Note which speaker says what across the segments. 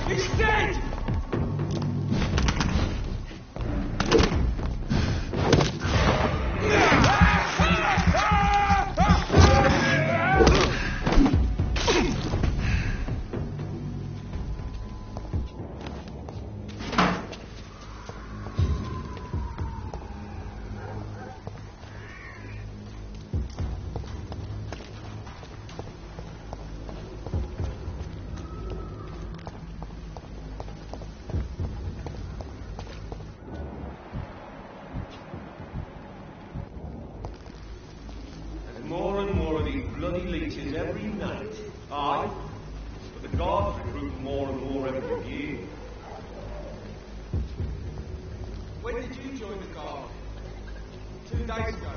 Speaker 1: He's dead!
Speaker 2: More and more of these bloody leeches every night. Aye, but the guards recruit more and more every year.
Speaker 1: When did you join the guard? 2 days ago.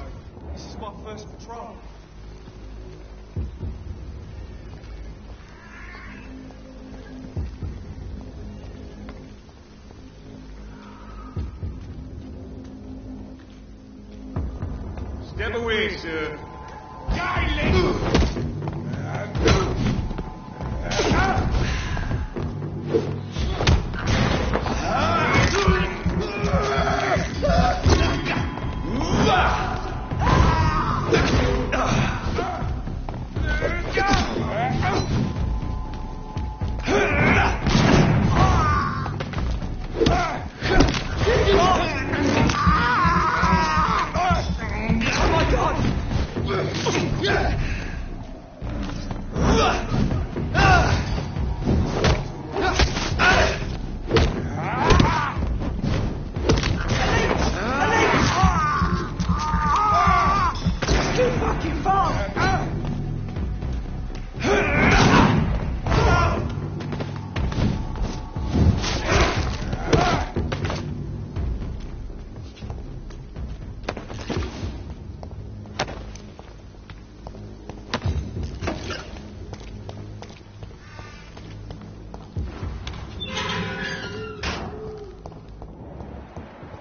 Speaker 1: This is my first patrol.
Speaker 2: Step away, sir.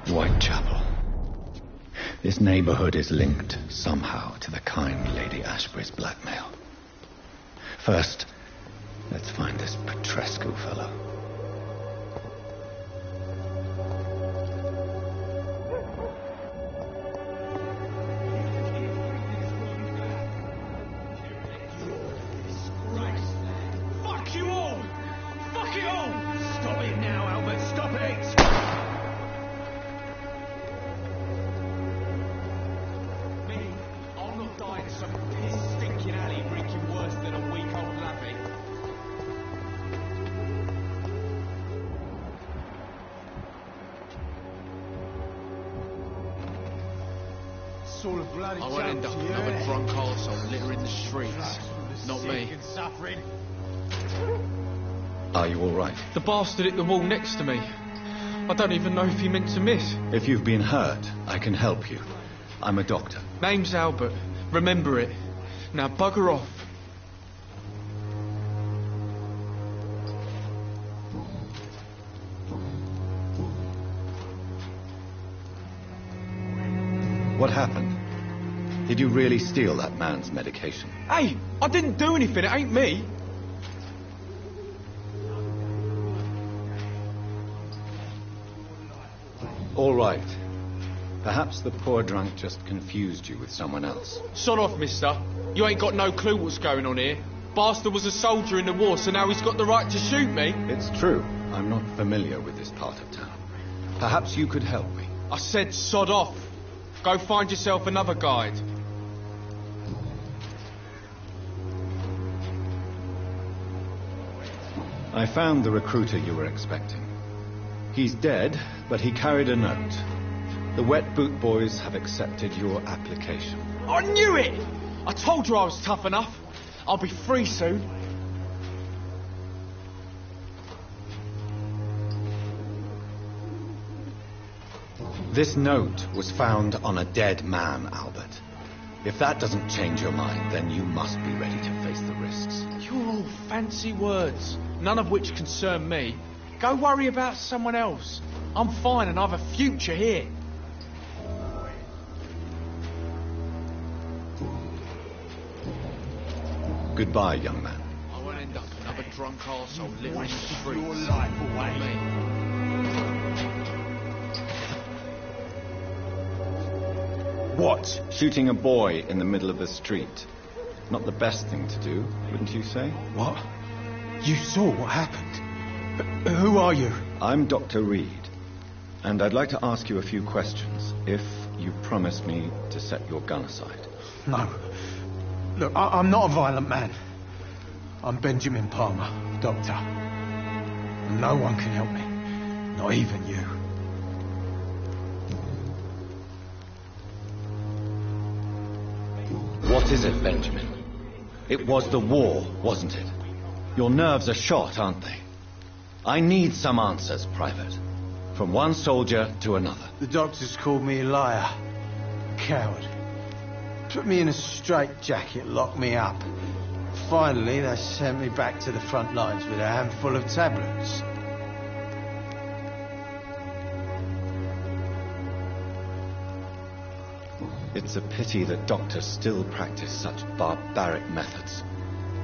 Speaker 3: Whitechapel. This neighborhood is linked somehow to the kind Lady Ashbury's blackmail. First, let's find this Petrescu fellow.
Speaker 1: Fuck you all! Fuck it all! Stop it now, Albert, stop it! Me, I'll not die in some piss-stinking alley reeking worse than a week-old lappy. Sort of bloody
Speaker 4: I won't end up another drunk arsehole littering the streets. Not me.
Speaker 1: Suffering.
Speaker 3: Are you all right?
Speaker 4: The bastard hit the wall next to me. I don't even know if he meant to miss.
Speaker 3: If you've been hurt, I can help you. I'm a doctor.
Speaker 4: Name's Albert. Remember it. Now bugger off.
Speaker 3: What happened? Did you really steal that man's medication?
Speaker 4: Hey, I didn't do anything. It ain't me.
Speaker 3: All right. Perhaps the poor drunk just confused you with someone else.
Speaker 4: Sod off, mister. You ain't got no clue what's going on here. Bastard was a soldier in the war, so now he's got the right to shoot me.
Speaker 3: It's true. I'm not familiar with this part of town. Perhaps you could help me.
Speaker 4: I said sod off. Go find yourself another guide.
Speaker 3: I found the recruiter you were expecting. He's dead, but he carried a note. The Wet Boot Boys have accepted your application.
Speaker 4: I knew it! I told you I was tough enough. I'll be free soon.
Speaker 3: This note was found on a dead man, Albert. If that doesn't change your mind, then you must be ready to face the risks.
Speaker 4: You're all fancy words, none of which concern me. Go worry about someone else. I'm fine and I've a future here.
Speaker 3: Goodbye, young man.
Speaker 4: I won't end up another drunk arsehole living in the streets.
Speaker 2: Your life away.
Speaker 3: What? Shooting a boy in the middle of the street. Not the best thing to do, wouldn't you say?
Speaker 5: What? You saw what happened? Who are you?
Speaker 3: I'm Dr. Reed, and I'd like to ask you a few questions, if you promise me to set your gun aside.
Speaker 5: No. Look, I'm not a violent man. I'm Benjamin Palmer, doctor. And no one can help me. Not even you.
Speaker 3: What is it, Benjamin? It was the war, wasn't it? Your nerves are shot, aren't they? I need some answers, Private. From one soldier to another.
Speaker 5: The doctors called me a liar. A coward. Put me in a straitjacket, locked me up. Finally, they sent me back to the front lines with a handful of tablets.
Speaker 3: It's a pity that doctors still practice such barbaric methods.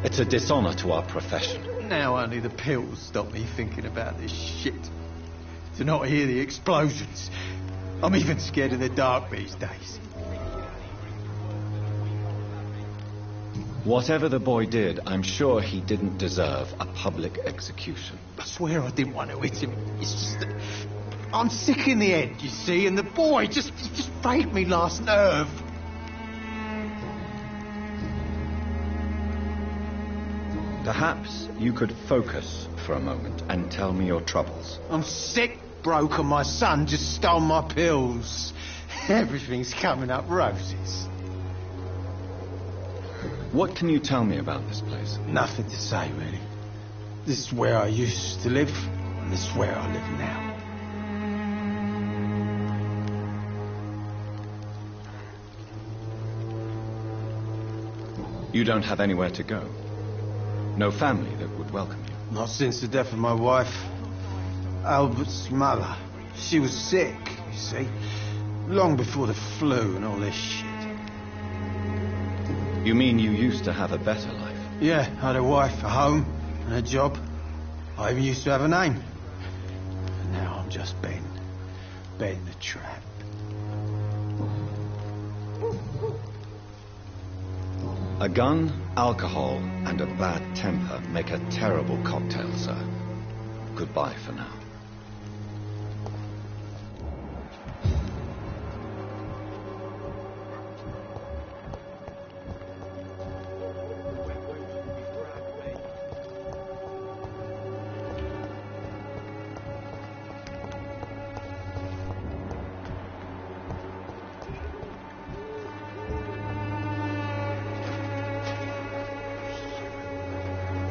Speaker 3: It's a dishonor to our profession.
Speaker 5: Now only the pills stop me thinking about this shit. To not hear the explosions. I'm even scared of the dark these days.
Speaker 3: Whatever the boy did, I'm sure he didn't deserve a public execution.
Speaker 5: I swear I didn't want to hit him. It's just that I'm sick in the head, you see, and the boy he just frayed me last nerve.
Speaker 3: Perhaps you could focus for a moment and tell me your troubles.
Speaker 5: I'm sick, broke, and my son just stole my pills. Everything's coming up roses.
Speaker 3: What can you tell me about this place?
Speaker 5: Nothing to say, really. This is where I used to live, and this is where I live now.
Speaker 3: You don't have anywhere to go? No family that would welcome you?
Speaker 5: Not since the death of my wife, Albert's mother. She was sick, you see. Long before the flu and all this shit.
Speaker 3: You mean you used to have a better life?
Speaker 5: Yeah, I had a wife, a home, and a job. I even used to have a name. And now I'm just Ben. Ben the Tramp.
Speaker 3: A gun, alcohol, and a bad temper make a terrible cocktail, sir. Goodbye for now.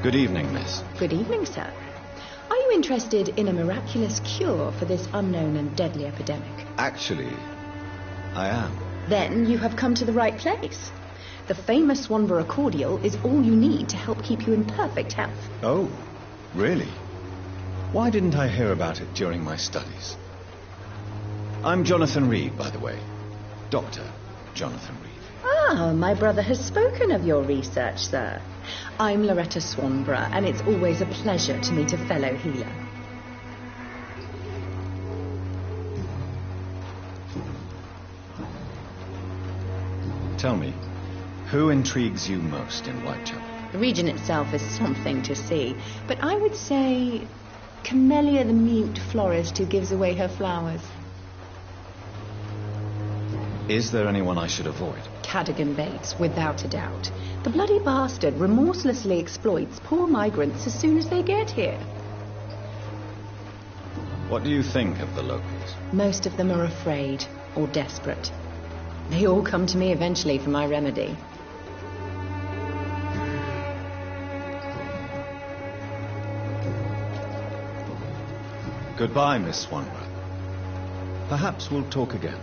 Speaker 3: Good evening, miss.
Speaker 6: Good evening, sir. Are you interested in a miraculous cure for this unknown and deadly epidemic?
Speaker 3: Actually, I am.
Speaker 6: Then you have come to the right place. The famous Swanborough cordial is all you need to help keep you in perfect health.
Speaker 3: Oh, really? Why didn't I hear about it during my studies? I'm Jonathan Reed, by the way. Dr. Jonathan Reed.
Speaker 6: Ah, my brother has spoken of your research, sir. I'm Loretta Swanborough, and it's always a pleasure to meet a fellow healer.
Speaker 3: Tell me, who intrigues you most in Whitechapel?
Speaker 6: The region itself is something to see, but I would say Camellia the mute florist who gives away her flowers.
Speaker 3: Is there anyone I should avoid?
Speaker 6: Cadogan Bates, without a doubt. The bloody bastard remorselessly exploits poor migrants as soon as they get here.
Speaker 3: What do you think of the locals?
Speaker 6: Most of them are afraid or desperate. They all come to me eventually for my remedy.
Speaker 3: Goodbye, Miss Swanborough. Perhaps we'll talk again.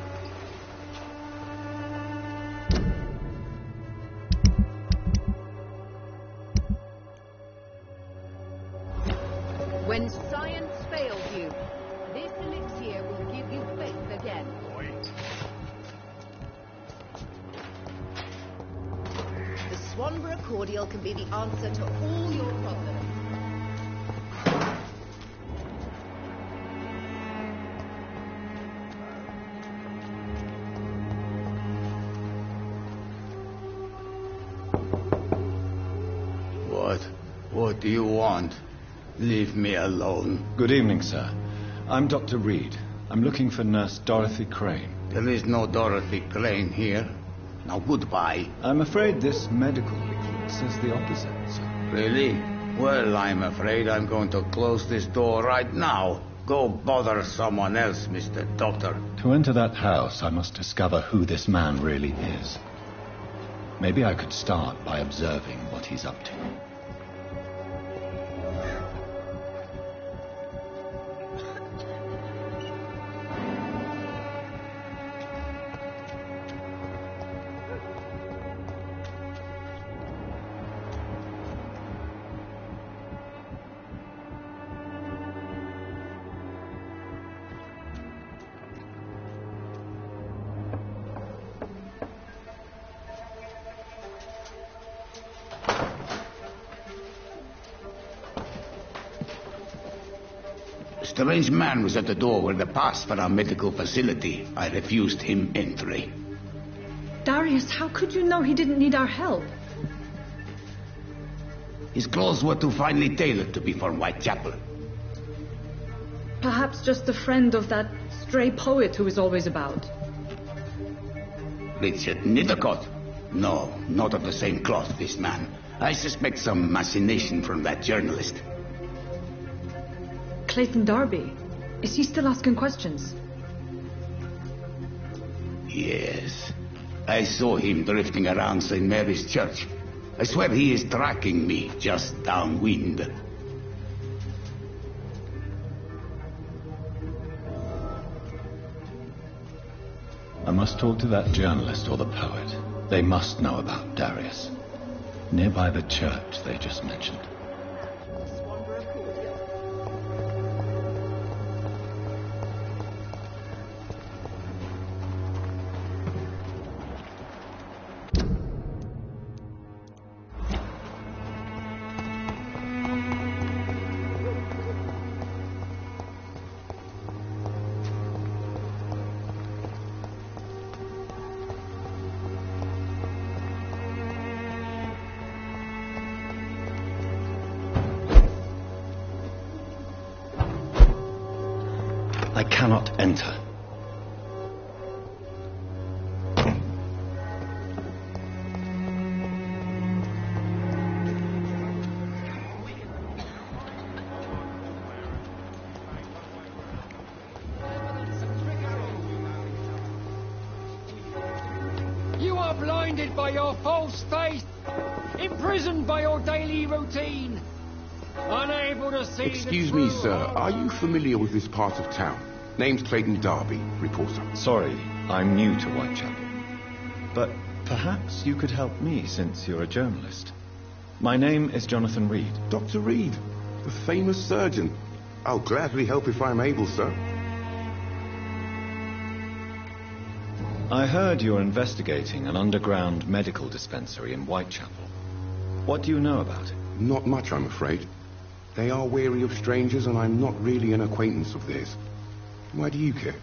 Speaker 7: When science fails you, this elixir will give you faith again. Swanborough cordial can be the answer to all your problems.
Speaker 8: What do you want? Leave me alone.
Speaker 3: Good evening, sir. I'm Dr. Reed. I'm looking for Nurse Dorothy Crane.
Speaker 8: There is no Dorothy Crane here. Now goodbye.
Speaker 3: I'm afraid this medical leaflet says the opposite, sir.
Speaker 8: Really? Well, I'm afraid I'm going to close this door right now. Go bother someone else, Mr. Doctor.
Speaker 3: To enter that house, I must discover who this man really is. Maybe I could start by observing what he's up to.
Speaker 8: A strange man was at the door with a pass for our medical facility. I refused him entry.
Speaker 6: Darius, how could you know he didn't need our help?
Speaker 8: His clothes were too finely tailored to be for Whitechapel.
Speaker 6: Perhaps just a friend of that stray poet who is always about.
Speaker 8: Richard Nethercott? No, not of the same cloth, this man. I suspect some machination from that journalist.
Speaker 6: Clayton Darby. Is he still asking questions?
Speaker 8: Yes. I saw him drifting around St. Mary's Church. I swear he is tracking me just downwind.
Speaker 3: I must talk to that journalist or the poet. They must know about Darius. Nearby the church they just mentioned. I cannot enter.
Speaker 9: You are blinded by your false faith, imprisoned by your daily routine, unable to see.
Speaker 10: Excuse me, sir. Are you familiar with this part of town? Name's Clayton Darby, reporter.
Speaker 3: Sorry, I'm new to Whitechapel. But perhaps you could help me since you're a journalist. My name is Jonathan Reed.
Speaker 10: Dr. Reed, the famous surgeon. I'll gladly help if I'm able, sir.
Speaker 3: I heard you're investigating an underground medical dispensary in Whitechapel. What do you know about it?
Speaker 10: Not much, I'm afraid. They are wary of strangers, and I'm not really an acquaintance of theirs. Why do you care?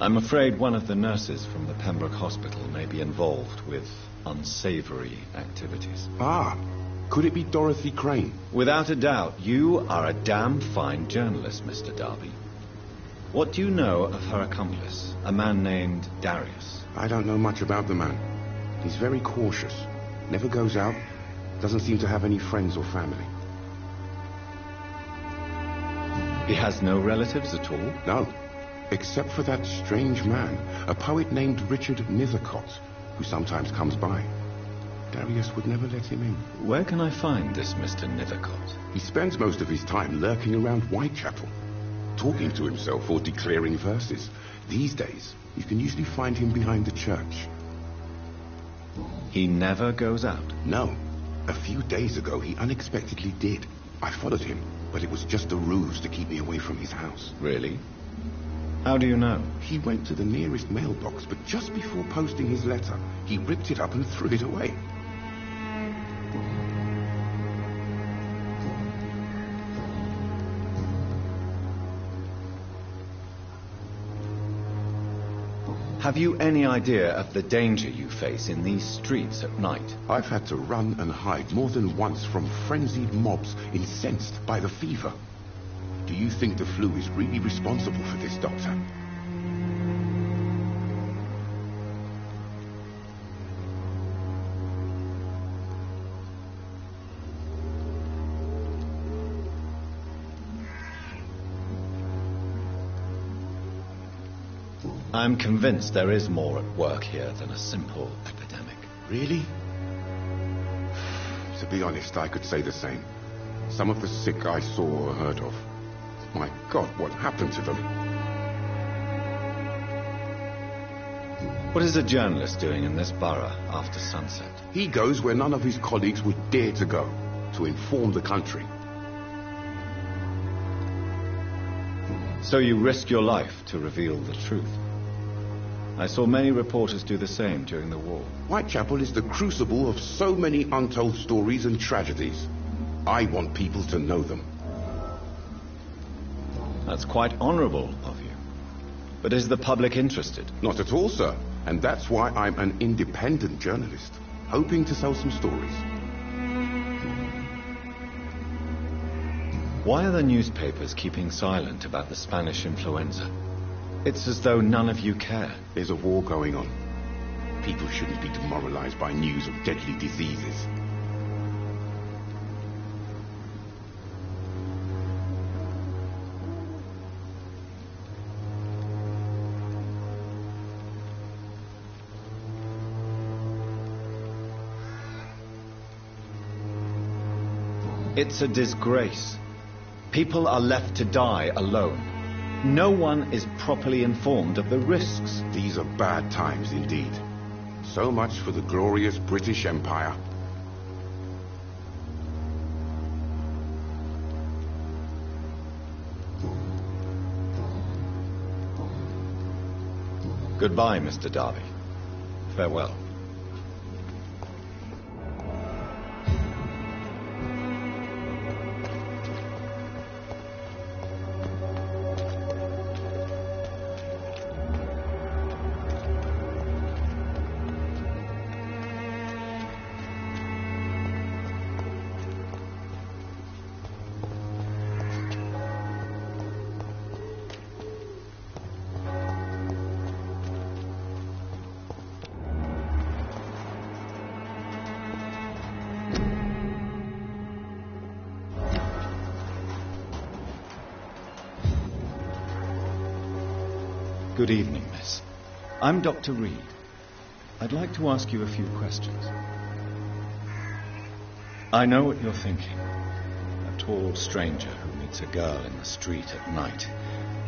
Speaker 3: I'm afraid one of the nurses from the Pembroke Hospital may be involved with unsavory activities.
Speaker 10: Ah, could it be Dorothy Crane?
Speaker 3: Without a doubt, you are a damn fine journalist, Mr. Darby. What do you know of her accomplice, a man named Darius?
Speaker 10: I don't know much about the man. He's very cautious. Never goes out. Doesn't seem to have any friends or family.
Speaker 3: He has no relatives at all?
Speaker 10: No. Except for that strange man, a poet named Richard Nethercott, who sometimes comes by. Darius would never let him in.
Speaker 3: Where can I find this Mr. Nethercott?
Speaker 10: He spends most of his time lurking around Whitechapel, talking to himself or declaring verses. These days, you can usually find him behind the church.
Speaker 3: He never goes out?
Speaker 10: No. A few days ago, he unexpectedly did. I followed him, but it was just a ruse to keep me away from his house.
Speaker 3: Really? How do you know?
Speaker 10: He went to the nearest mailbox, but just before posting his letter, he ripped it up and threw it away.
Speaker 3: Have you any idea of the danger you face in these streets at night?
Speaker 10: I've had to run and hide more than once from frenzied mobs incensed by the fever. Do you think the flu is really responsible for this, Doctor?
Speaker 3: I'm convinced there is more at work here than a simple epidemic.
Speaker 10: Really? To be honest, I could say the same. Some of the sick I saw or heard of. My God, what happened to them?
Speaker 3: What is a journalist doing in this borough after sunset?
Speaker 10: He goes where none of his colleagues would dare to go, to inform the country.
Speaker 3: So you risk your life to reveal the truth. I saw many reporters do the same during the war.
Speaker 10: Whitechapel is the crucible of so many untold stories and tragedies. I want people to know them.
Speaker 3: That's quite honorable of you. But is the public interested?
Speaker 10: Not at all, sir. And that's why I'm an independent journalist, hoping to sell some stories.
Speaker 3: Why are the newspapers keeping silent about the Spanish influenza? It's as though none of you care.
Speaker 10: There's a war going on. People shouldn't be demoralized by news of deadly diseases.
Speaker 3: It's a disgrace. People are left to die alone. No one is properly informed of the risks.
Speaker 10: These are bad times indeed. So much for the glorious British Empire.
Speaker 3: Goodbye, Mr. Darby. Farewell. Good evening, miss. I'm Dr. Reed. I'd like to ask you a few questions. I know what you're thinking. A tall stranger who meets a girl in the street at night.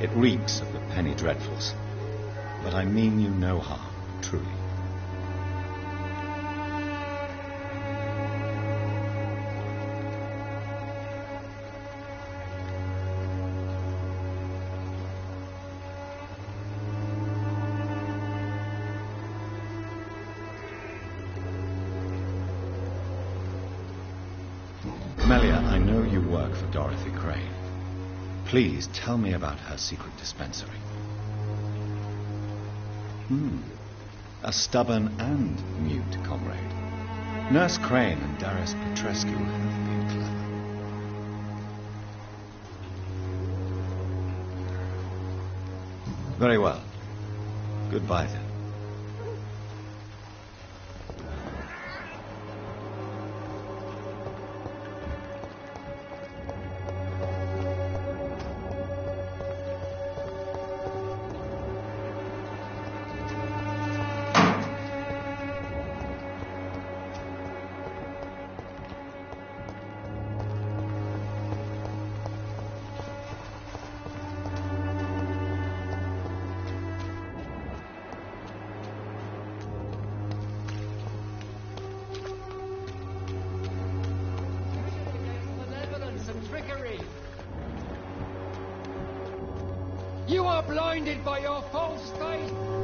Speaker 3: It reeks of the penny dreadfuls. But I mean you no harm, truly. Melia, I know you work for Dorothy Crane. Please tell me about her secret dispensary. A stubborn and mute comrade. Nurse Crane and Darius Petrescu have been clever. Very well. Goodbye then.
Speaker 9: You are blinded by your false faith.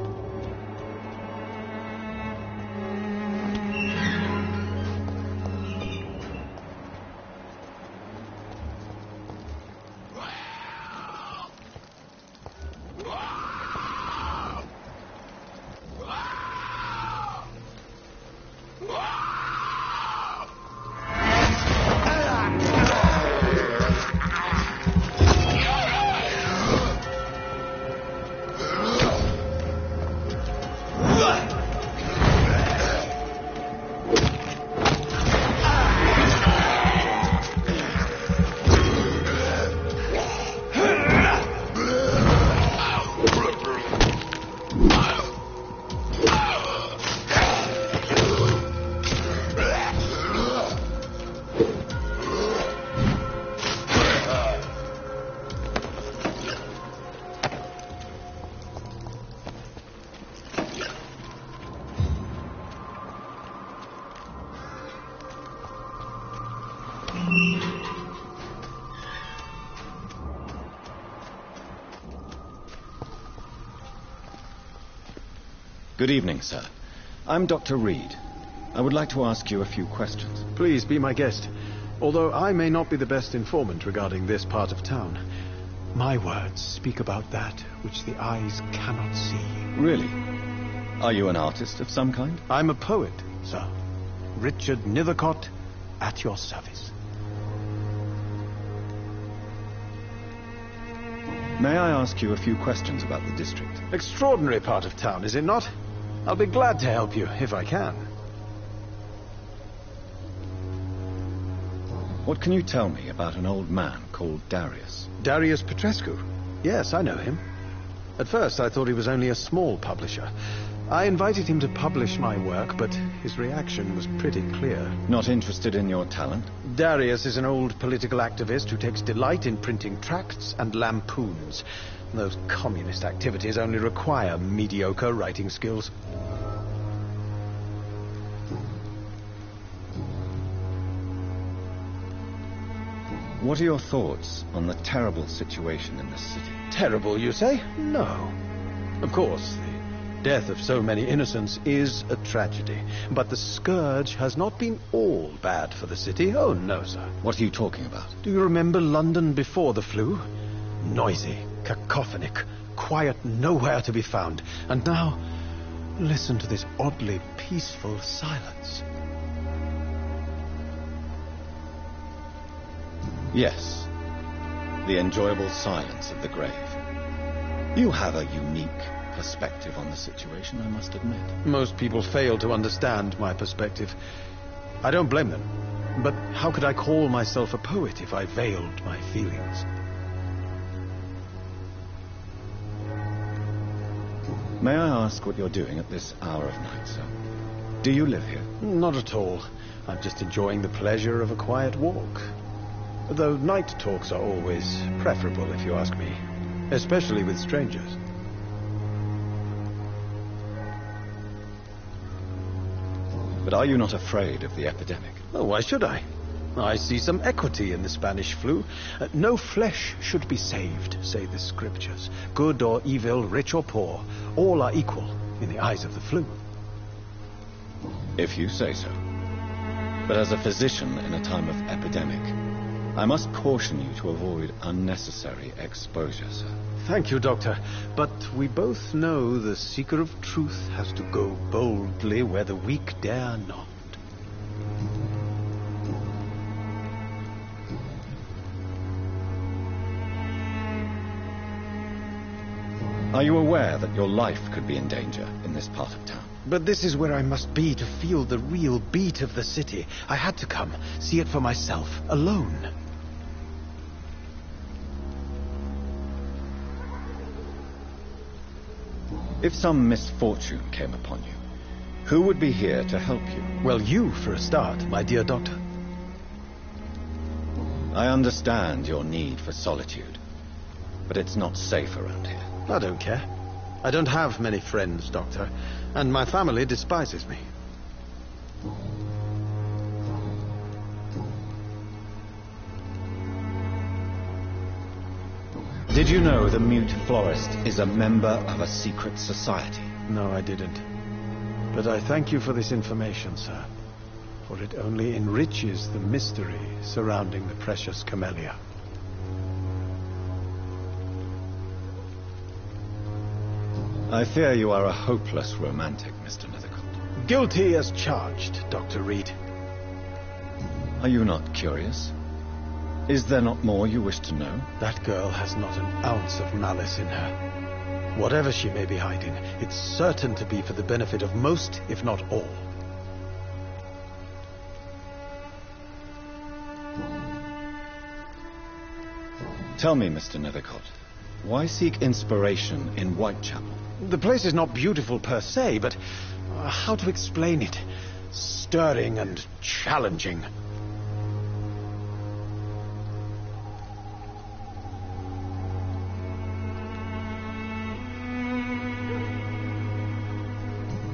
Speaker 3: Good evening, sir. I'm Dr. Reed. I would like to ask you a few questions.
Speaker 11: Please be my guest. Although I may not be the best informant regarding this part of town, my words speak about that which the eyes cannot see.
Speaker 3: Really? Are you an artist of some kind?
Speaker 11: I'm a poet, sir. Richard Nethercott, at your service.
Speaker 3: May I ask you a few questions about the district?
Speaker 11: Extraordinary part of town, is it not? I'll be glad to help you, if I can.
Speaker 3: What can you tell me about an old man called Darius?
Speaker 11: Darius Petrescu? Yes, I know him. At first, I thought he was only a small publisher. I invited him to publish my work, but his reaction was pretty clear.
Speaker 3: Not interested in your talent?
Speaker 11: Darius is an old political activist who takes delight in printing tracts and lampoons. Those communist activities only require mediocre writing skills.
Speaker 3: What are your thoughts on the terrible situation in this city?
Speaker 11: Terrible, you say? No. Of course, the death of so many innocents is a tragedy. But the scourge has not been all bad for the city. Oh, no, sir.
Speaker 3: What are you talking about?
Speaker 11: Do you remember London before the flu? Noisy, cacophonic, quiet nowhere to be found. And now, listen to this oddly peaceful silence.
Speaker 3: Yes, the enjoyable silence of the grave. You have a unique perspective on the situation, I must admit.
Speaker 11: Most people fail to understand my perspective. I don't blame them. But how could I call myself a poet if I veiled my feelings?
Speaker 3: May I ask what you're doing at this hour of night, sir? Do you live here?
Speaker 11: Not at all. I'm just enjoying the pleasure of a quiet walk. Though night talks are always preferable, if you ask me. Especially with strangers.
Speaker 3: But are you not afraid of the epidemic?
Speaker 11: Oh, why should I? I see some equity in the Spanish flu. No flesh should be saved, say the scriptures. Good or evil, rich or poor, all are equal in the eyes of the flu.
Speaker 3: If you say so. But as a physician in a time of epidemic, I must caution you to avoid unnecessary exposure, sir.
Speaker 11: Thank you, Doctor. But we both know the seeker of truth has to go boldly where the weak dare not.
Speaker 3: Are you aware that your life could be in danger in this part of town?
Speaker 11: But this is where I must be to feel the real beat of the city. I had to come, see it for myself, alone.
Speaker 3: If some misfortune came upon you, who would be here to help you?
Speaker 11: Well, you, for a start, my dear doctor.
Speaker 3: I understand your need for solitude, but it's not safe around here.
Speaker 11: I don't care. I don't have many friends, Doctor, and my family despises me.
Speaker 3: Did you know the mute florist is a member of a secret society?
Speaker 11: No, I didn't. But I thank you for this information, sir. For it only enriches the mystery surrounding the precious camellia.
Speaker 3: I fear you are a hopeless romantic, Mr. Nethercott.
Speaker 11: Guilty as charged, Dr. Reed.
Speaker 3: Are you not curious? Is there not more you wish to know?
Speaker 11: That girl has not an ounce of malice in her. Whatever she may be hiding, it's certain to be for the benefit of most, if not all.
Speaker 3: Tell me, Mr. Nethercott, why seek inspiration in Whitechapel?
Speaker 11: The place is not beautiful per se, but how to explain it? Stirring and challenging.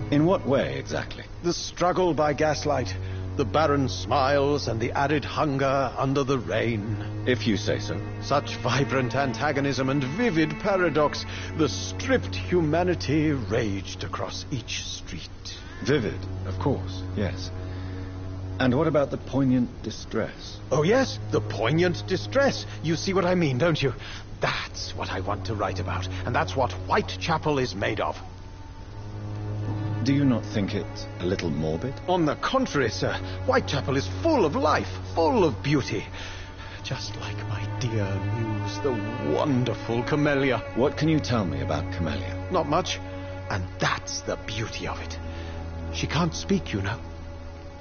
Speaker 3: In what way, exactly?
Speaker 11: The struggle by gaslight, the barren smiles and the arid hunger under the rain.
Speaker 3: If you say so.
Speaker 11: Such vibrant antagonism and vivid paradox, the stripped humanity raged across each street.
Speaker 3: Vivid, of course, yes. And what about the poignant distress?
Speaker 11: Oh yes, the poignant distress. You see what I mean, don't you? That's what I want to write about, and that's what Whitechapel is made of.
Speaker 3: Do you not think it a little morbid?
Speaker 11: On the contrary, sir. Whitechapel is full of life, full of beauty. Just like my dear muse, the wonderful Camellia.
Speaker 3: What can you tell me about Camellia?
Speaker 11: Not much. And that's the beauty of it. She can't speak, you know.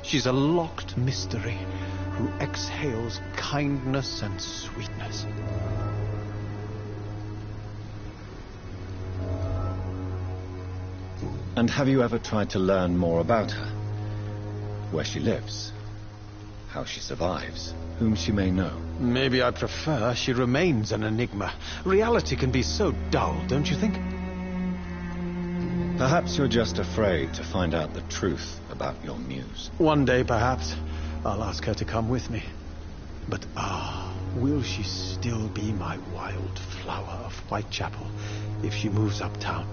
Speaker 11: She's a locked mystery who exhales kindness and sweetness.
Speaker 3: And have you ever tried to learn more about her? Where she lives? How she survives? Whom she may know?
Speaker 11: Maybe I prefer she remains an enigma. Reality can be so dull, don't you think?
Speaker 3: Perhaps you're just afraid to find out the truth about your muse.
Speaker 11: One day, perhaps, I'll ask her to come with me. But will she still be my wild flower of Whitechapel if she moves uptown?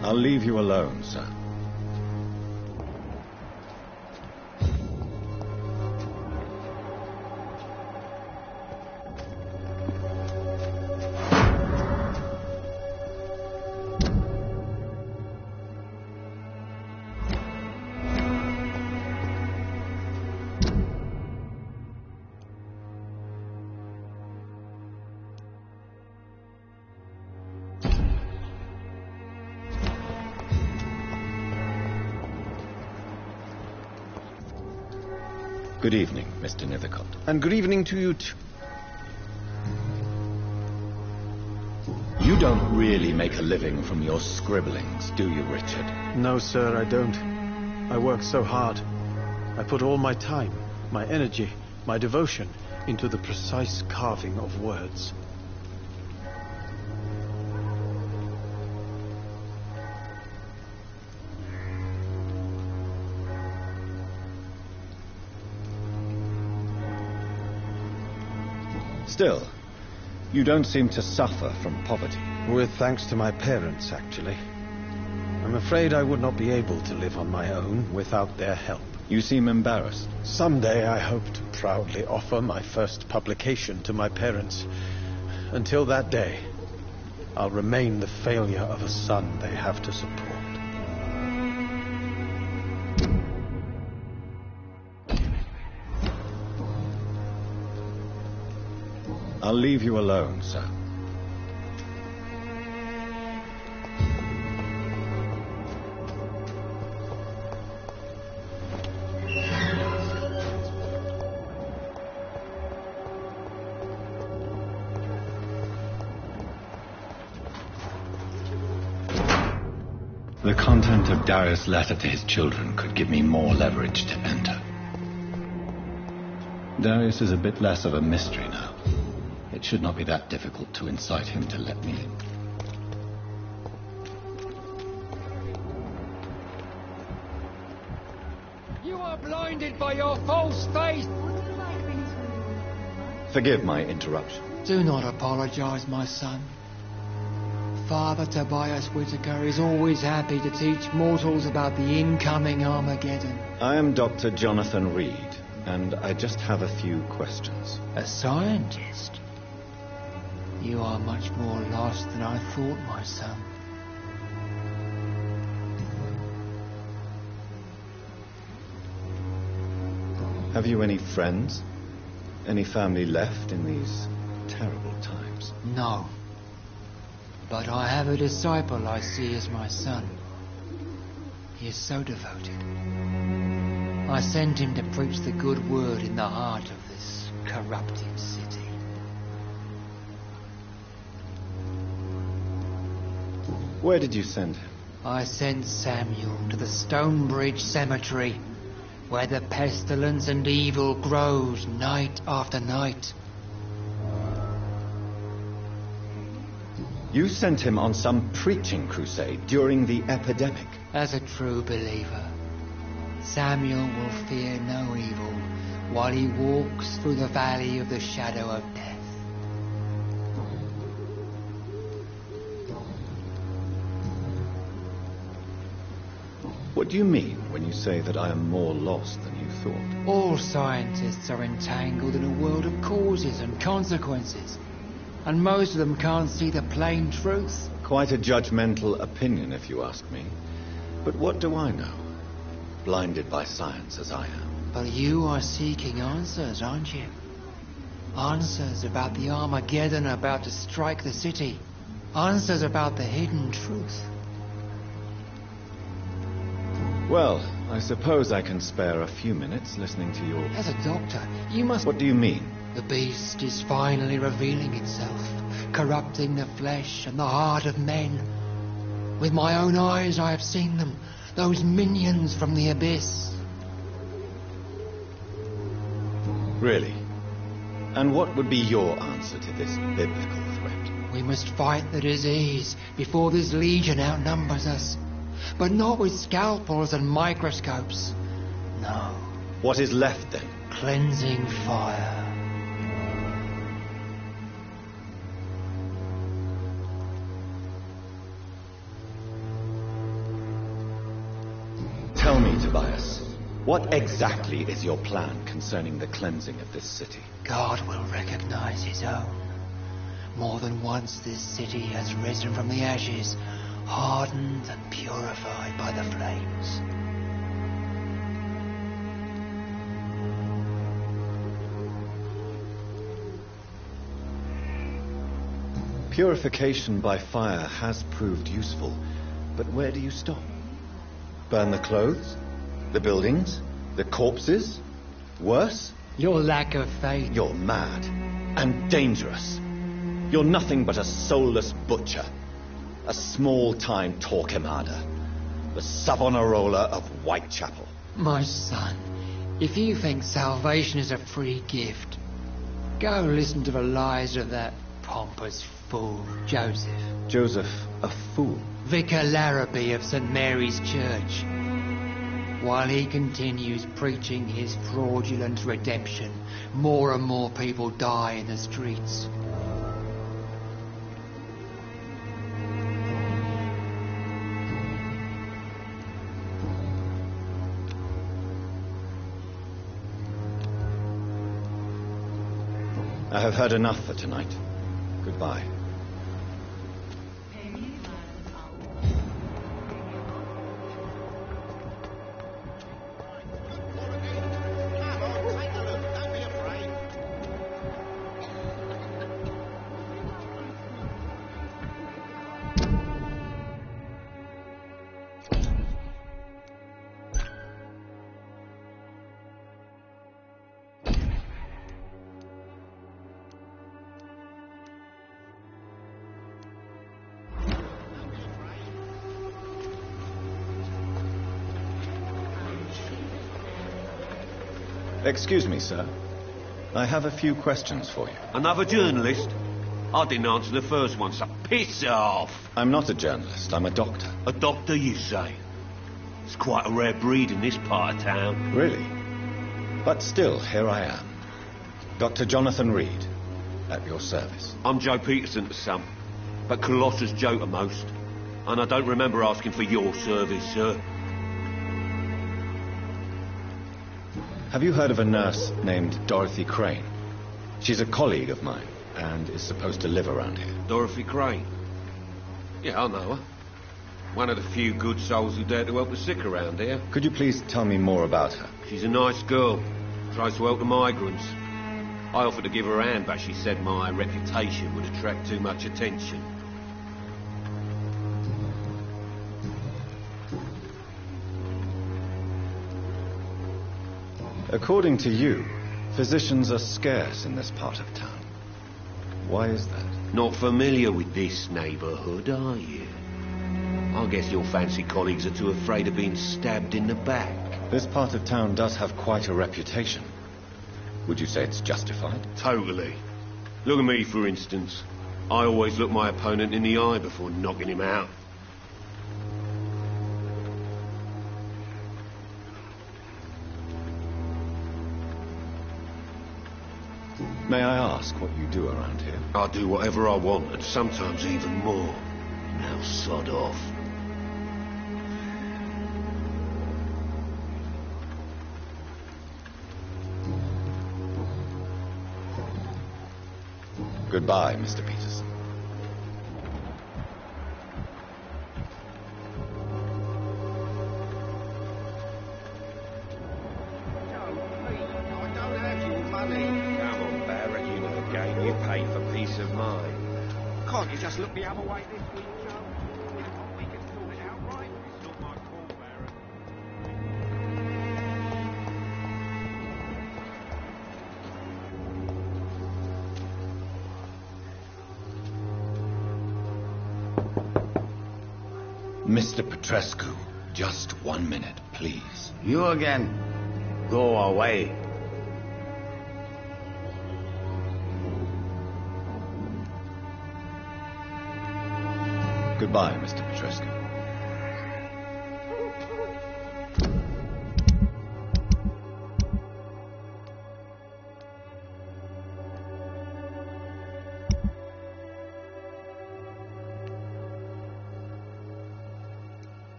Speaker 3: I'll leave you alone, sir. Good evening, Mr. Nethercott.
Speaker 11: And good evening to you too.
Speaker 3: You don't really make a living from your scribblings, do you, Richard?
Speaker 11: No, sir, I don't. I work so hard. I put all my time, my energy, my devotion into the precise carving of words.
Speaker 3: Still, you don't seem to suffer from poverty.
Speaker 11: With thanks to my parents, actually. I'm afraid I would not be able to live on my own without their help.
Speaker 3: You seem embarrassed.
Speaker 11: Someday I hope to proudly offer my first publication to my parents. Until that day, I'll remain the failure of a son they have to support.
Speaker 3: I'll leave you alone, sir. The content of Darius' letter to his children could give me more leverage to enter. Darius is a bit less of a mystery now. It should not be that difficult to incite him to let me in.
Speaker 9: blinded by your false faith.
Speaker 3: Forgive my interruption.
Speaker 9: Do not apologize, my son. Father Tobias Whitaker is always happy to teach mortals about the incoming Armageddon.
Speaker 3: I am Dr. Jonathan Reed, and I just have a few questions.
Speaker 9: A scientist? You are much more lost than I thought, my son.
Speaker 3: Have you any friends? Any family left in these terrible times?
Speaker 9: No. But I have a disciple I see as my son. He is so devoted. I sent him to preach the good word in the heart of this corrupted city.
Speaker 3: Where did you send him?
Speaker 9: I sent Samuel to the Stonebridge Cemetery, where the pestilence and evil grows night after night.
Speaker 3: You sent him on some preaching crusade during the epidemic.
Speaker 9: As a true believer, Samuel will fear no evil while he walks through the valley of the shadow of death.
Speaker 3: What do you mean when you say that I am more lost than you thought?
Speaker 9: All scientists are entangled in a world of causes and consequences, and most of them can't see the plain truth.
Speaker 3: Quite a judgmental opinion, if you ask me. But what do I know? Blinded by science as I am.
Speaker 9: But you are seeking answers, aren't you? Answers about the Armageddon about to strike the city. Answers about the hidden truth.
Speaker 3: Well, I suppose I can spare a few minutes listening to your...
Speaker 9: As a doctor, you must...
Speaker 3: What do you mean?
Speaker 9: The beast is finally revealing itself, corrupting the flesh and the heart of men. With my own eyes I have seen them, those minions from the abyss.
Speaker 3: Really? And what would be your answer to this biblical threat?
Speaker 9: We must fight the disease before this legion outnumbers us. But not with scalpels and microscopes. No.
Speaker 3: What is left then?
Speaker 9: Cleansing fire.
Speaker 3: Tell me, Tobias, what exactly is your plan concerning the cleansing of this city?
Speaker 9: God will recognize his own. More than once this city has risen from the ashes, hardened and purified by the flames.
Speaker 3: Purification by fire has proved useful, but where do you stop? Burn the clothes? The buildings? The corpses? Worse?
Speaker 9: Your lack of faith.
Speaker 3: You're mad and dangerous. You're nothing but a soulless butcher. A small-time Torquemada, the Savonarola of Whitechapel.
Speaker 9: My son, if you think salvation is a free gift, go listen to the lies of that pompous fool, Joseph.
Speaker 3: Joseph, a fool?
Speaker 9: Vicar Larrabee of St. Mary's Church. While he continues preaching his fraudulent redemption, more and more people die in the streets.
Speaker 3: I have heard enough for tonight. Goodbye. Excuse me, sir. I have a few questions for you.
Speaker 2: Another journalist? I didn't answer the first one, so piss off.
Speaker 3: I'm not a journalist. I'm a doctor.
Speaker 2: A doctor, you say? It's quite a rare breed in this part of town.
Speaker 3: Really? But still, here I am. Dr. Jonathan Reed, at your service.
Speaker 2: I'm Joe Peterson's son, but Colossus Joe to most. And I don't remember asking for your service, sir.
Speaker 3: Have you heard of a nurse named Dorothy Crane? She's a colleague of mine, and is supposed to live around here.
Speaker 2: Dorothy Crane? Yeah, I know her. One of the few good souls who dare to help the sick around here.
Speaker 3: Could you please tell me more about her?
Speaker 2: She's a nice girl. Tries to help the migrants. I offered to give her a hand, but she said my reputation would attract too much attention.
Speaker 3: According to you, physicians are scarce in this part of town. Why is that?
Speaker 2: Not familiar with this neighbourhood, are you? I guess your fancy colleagues are too afraid of being stabbed in the back.
Speaker 3: This part of town does have quite a reputation. Would you say it's justified?
Speaker 2: Totally. Look at me, for instance. I always look my opponent in the eye before knocking him out.
Speaker 3: May I ask what you do around here?
Speaker 2: I do whatever I want, and sometimes even more. Now sod off.
Speaker 3: Goodbye, Mr. Peterson.
Speaker 2: You pay for peace of mind.
Speaker 12: Can't you just look the other way this week, Joe? We can sort it out, right? It's not my call, Baron.
Speaker 3: Mr. Petrescu, just 1 minute, please.
Speaker 8: You again. Go away.
Speaker 3: Goodbye, Mr. Petrescu.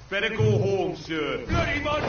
Speaker 2: Better go home, sir. Bloody man!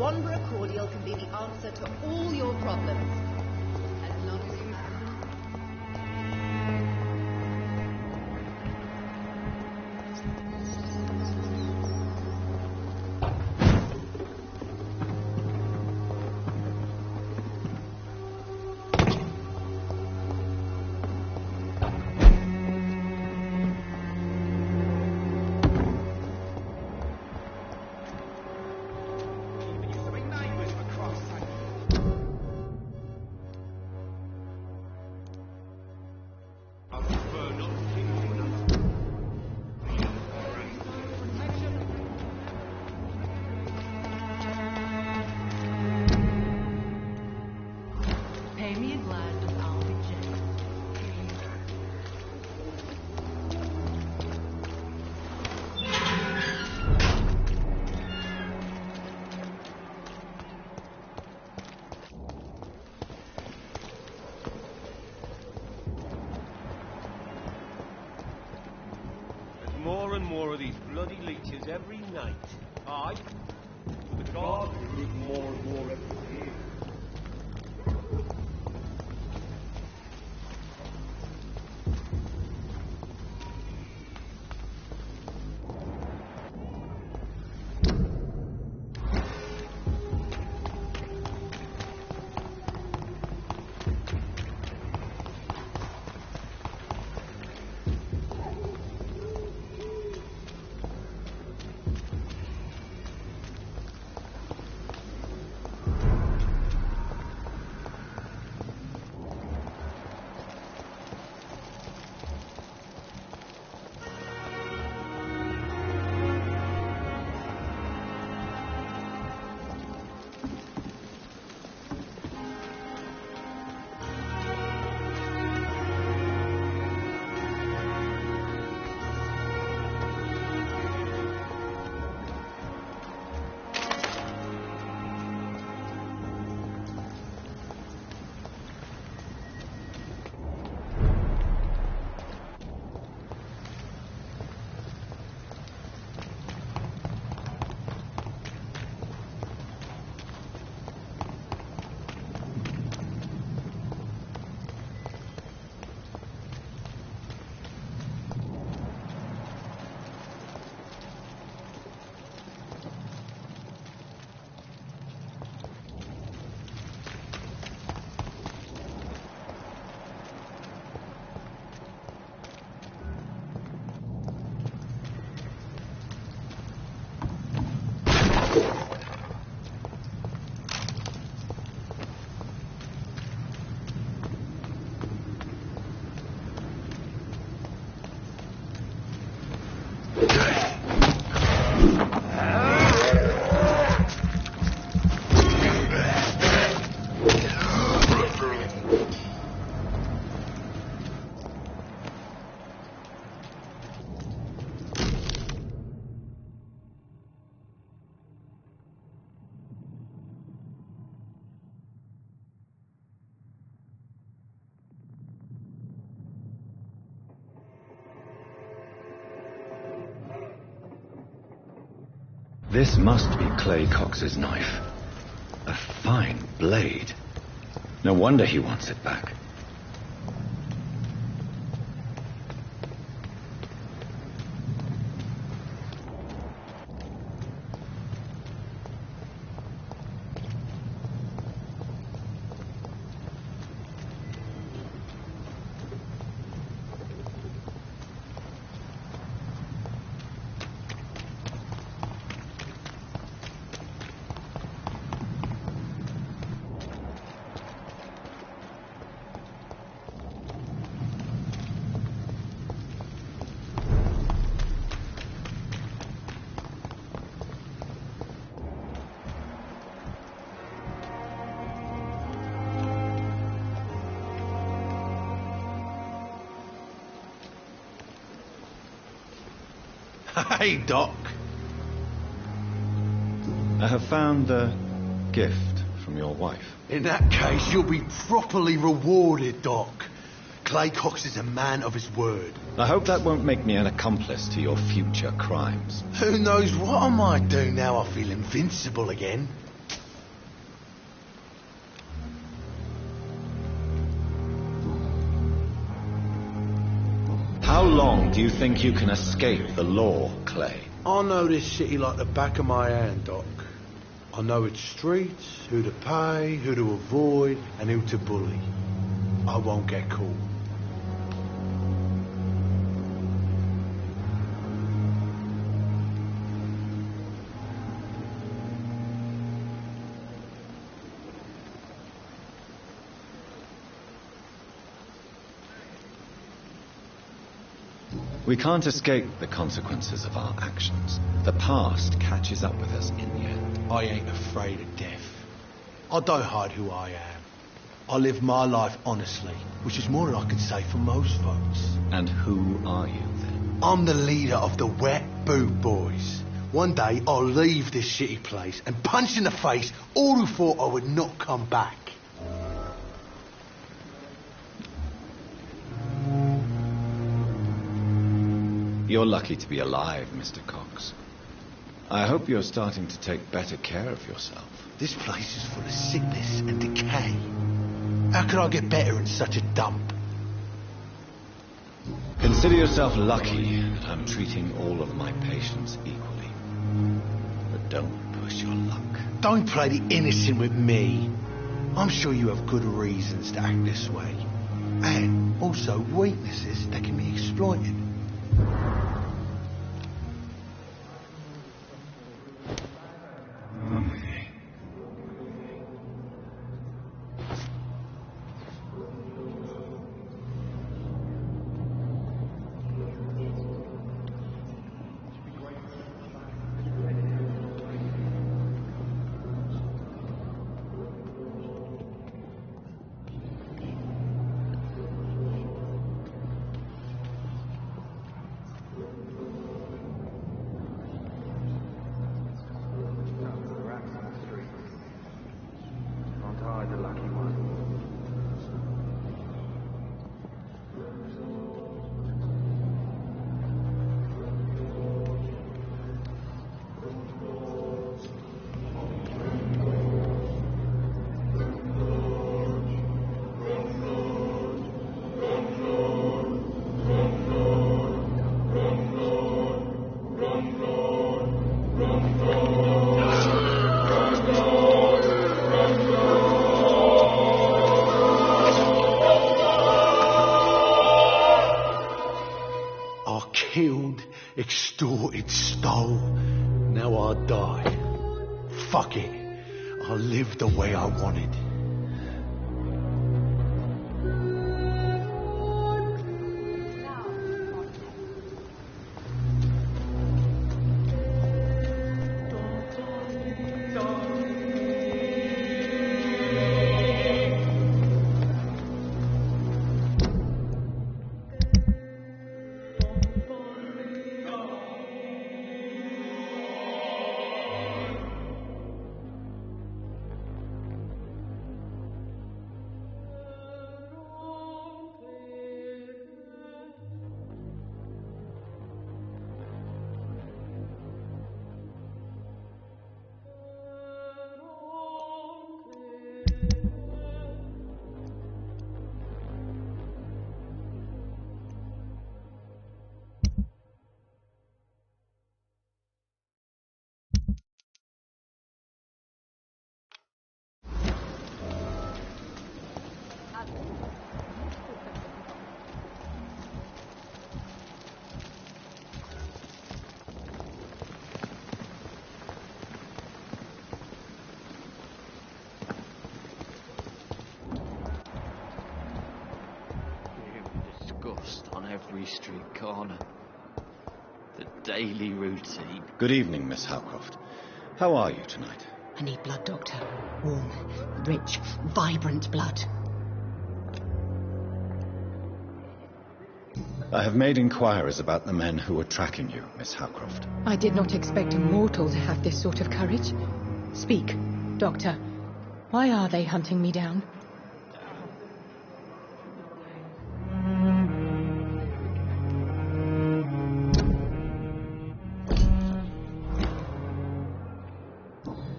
Speaker 7: Swanborough cordial can be the answer to all your problems. As long as you
Speaker 13: pay me a glass and I'll be generous.
Speaker 2: There's more and more of these bloody leeches every night. Aye. The guards recruit more and more every year.
Speaker 3: This must be Clay Cox's knife. A fine blade. No wonder he wants it back.
Speaker 10: Hey, Doc.
Speaker 3: I have found the gift from your wife.
Speaker 14: In that case, you'll be properly rewarded, Doc. Clay Cox is a man of his word.
Speaker 3: I hope that won't make me an accomplice to your future crimes.
Speaker 14: Who knows what I might do now I feel invincible again.
Speaker 3: How long do you think you can escape the law, Clay?
Speaker 14: I know this city like the back of my hand, Doc. I know its streets, who to pay, who to avoid, and who to bully. I won't get caught.
Speaker 3: We can't escape the consequences of our actions. The past catches up with us in the end.
Speaker 14: I ain't afraid of death. I don't hide who I am. I live my life honestly, which is more than I could say for most folks.
Speaker 3: And who are you, then?
Speaker 14: I'm the leader of the Wet Boot Boys. One day I'll leave this shitty place and punch in the face all who thought I would not come back.
Speaker 3: You're lucky to be alive, Mr. Cox. I hope you're starting to take better care of yourself.
Speaker 14: This place is full of sickness and decay. How could I get better in such a dump?
Speaker 3: Consider yourself lucky that I'm treating all of my patients equally. But don't push your luck.
Speaker 14: Don't play the innocent with me. I'm sure you have good reasons to act this way. And also weaknesses that can be exploited. Killed, extorted, stole. Now I die. Fuck it. I'll live the way I wanted.
Speaker 15: On every street corner. The daily routine.
Speaker 3: Good evening, Miss Howcroft. How are you tonight?
Speaker 16: I need blood, Doctor. Warm, rich, vibrant blood.
Speaker 3: I have made inquiries about the men who were tracking you, Miss Howcroft.
Speaker 6: I did not expect a mortal to have this sort of courage. Speak, Doctor. Why are they hunting me down?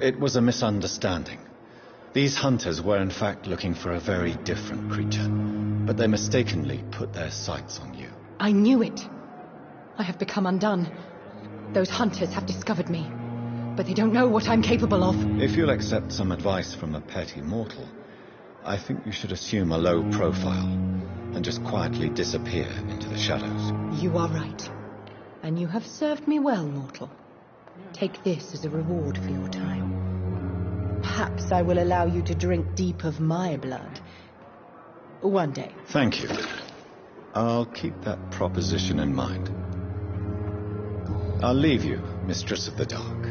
Speaker 3: It was a misunderstanding. These hunters were in fact looking for a very different creature, but they mistakenly put their sights on you.
Speaker 16: I knew it. I have become undone. Those hunters have discovered me, but they don't know what I'm capable of.
Speaker 3: If you'll accept some advice from a petty mortal, I think you should assume a low profile and just quietly disappear into the shadows.
Speaker 16: You are right. And you have served me well, mortal. Take this as a reward for your time. Perhaps I will allow you to drink deep of my blood. One day.
Speaker 3: Thank you. I'll keep that proposition in mind. I'll leave you, Mistress of the Dark,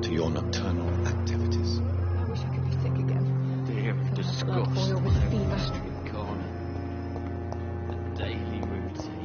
Speaker 3: to your nocturnal activities.
Speaker 16: I wish I could be sick again.
Speaker 15: Damn disgust.
Speaker 16: Boil with fever.
Speaker 15: Corner. The daily routine.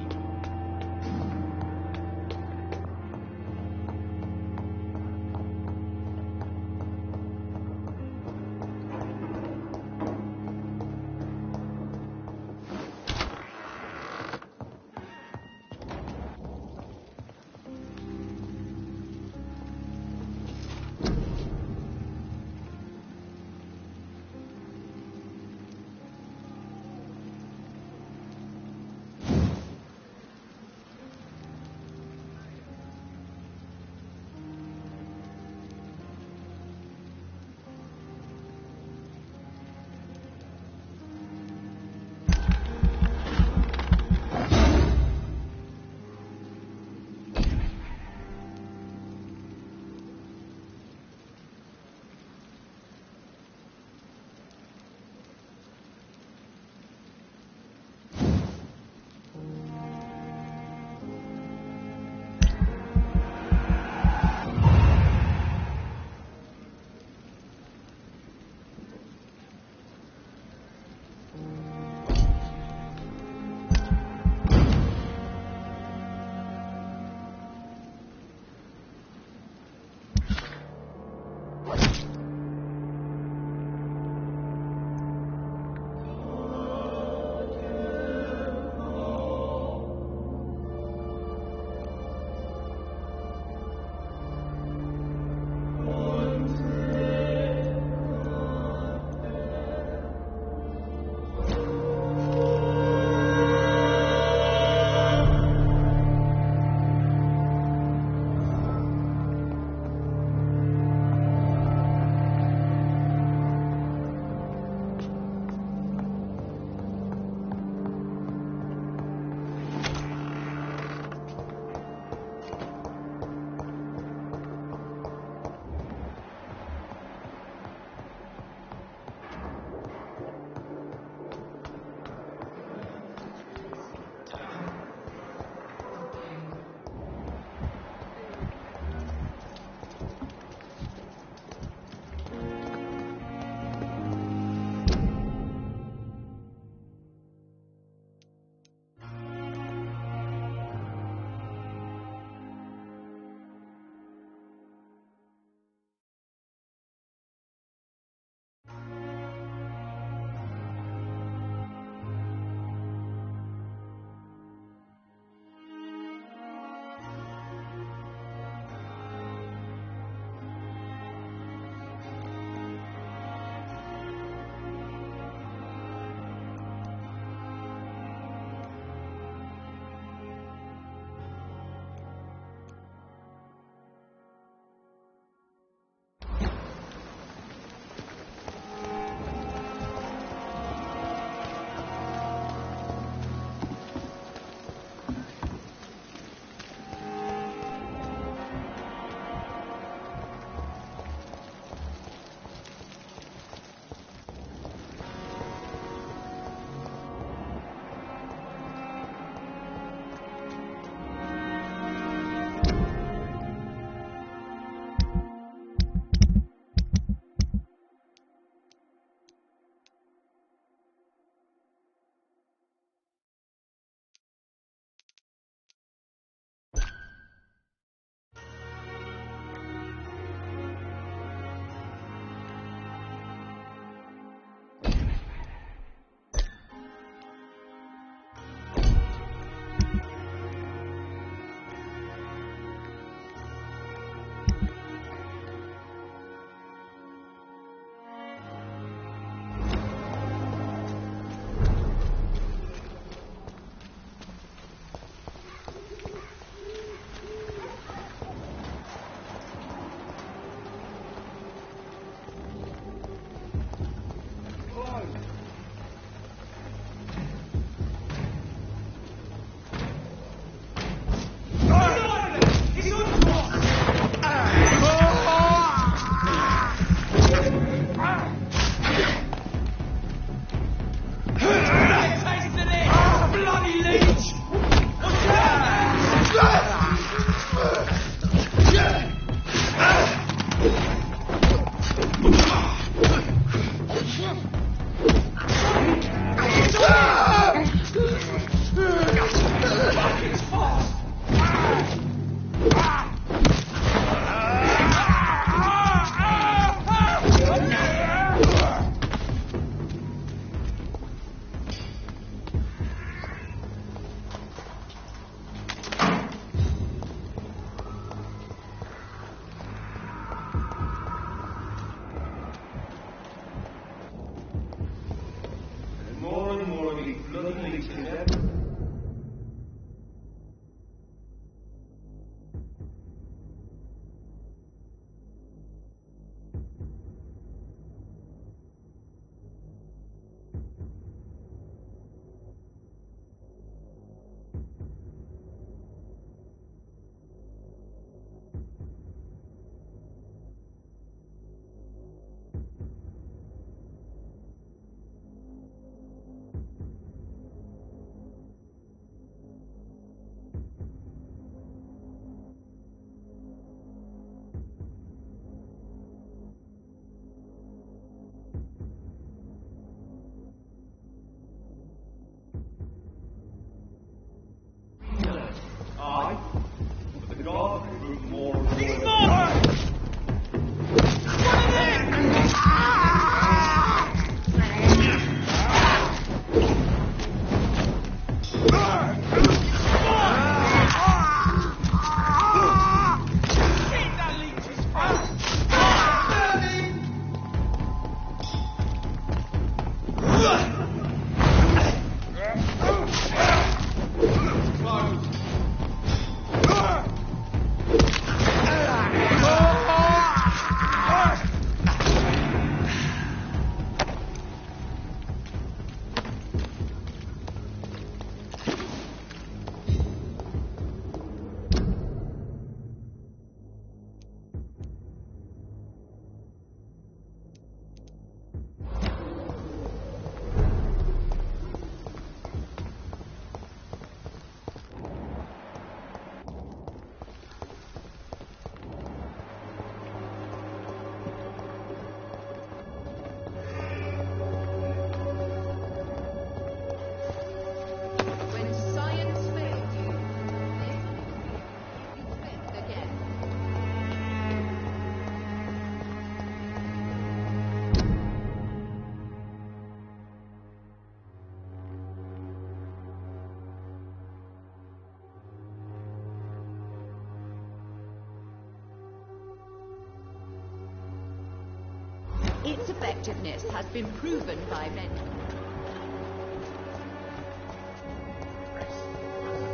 Speaker 7: its effectiveness has been proven by many.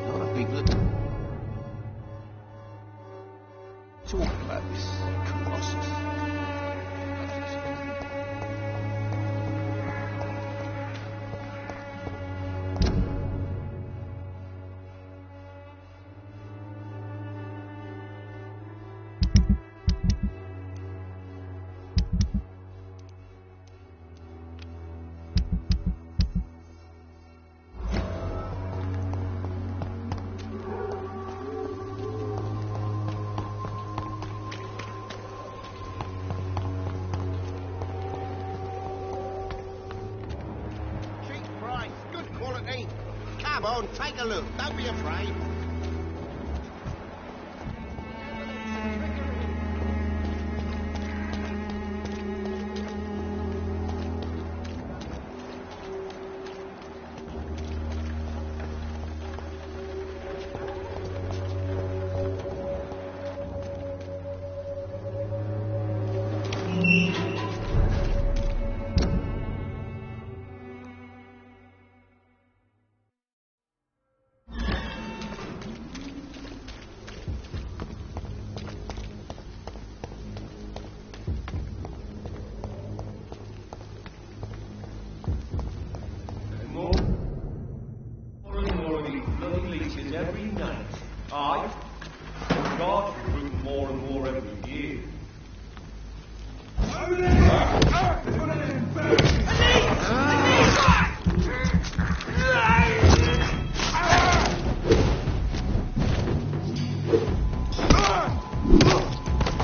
Speaker 8: A lot of people talk about this Colossus.
Speaker 12: Come on, take a look. Don't be afraid.
Speaker 2: Every night. I, God, recruit more and more every year.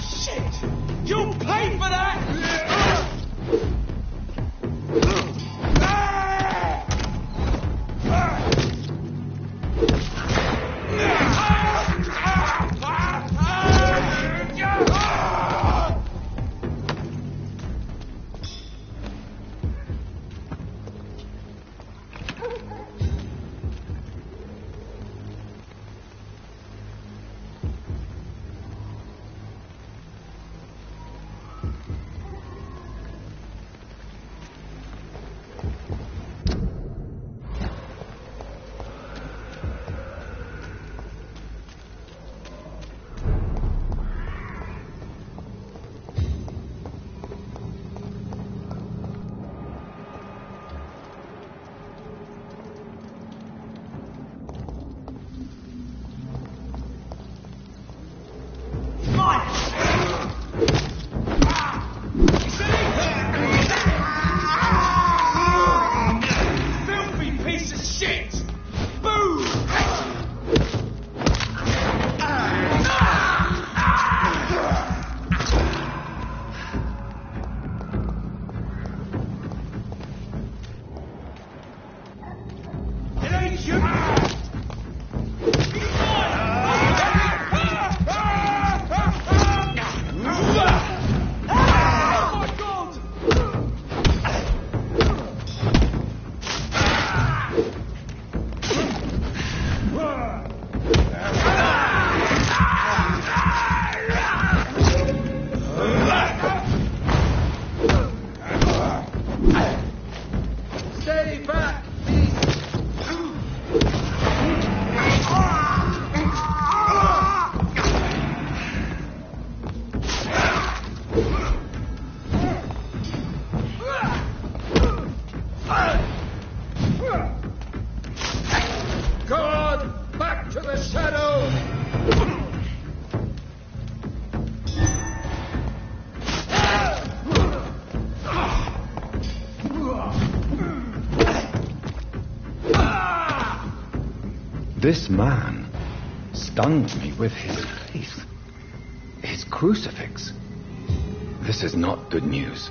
Speaker 1: Shit! You'll pay for that!
Speaker 3: This man stunned me with his faith. His crucifix. This is not good news.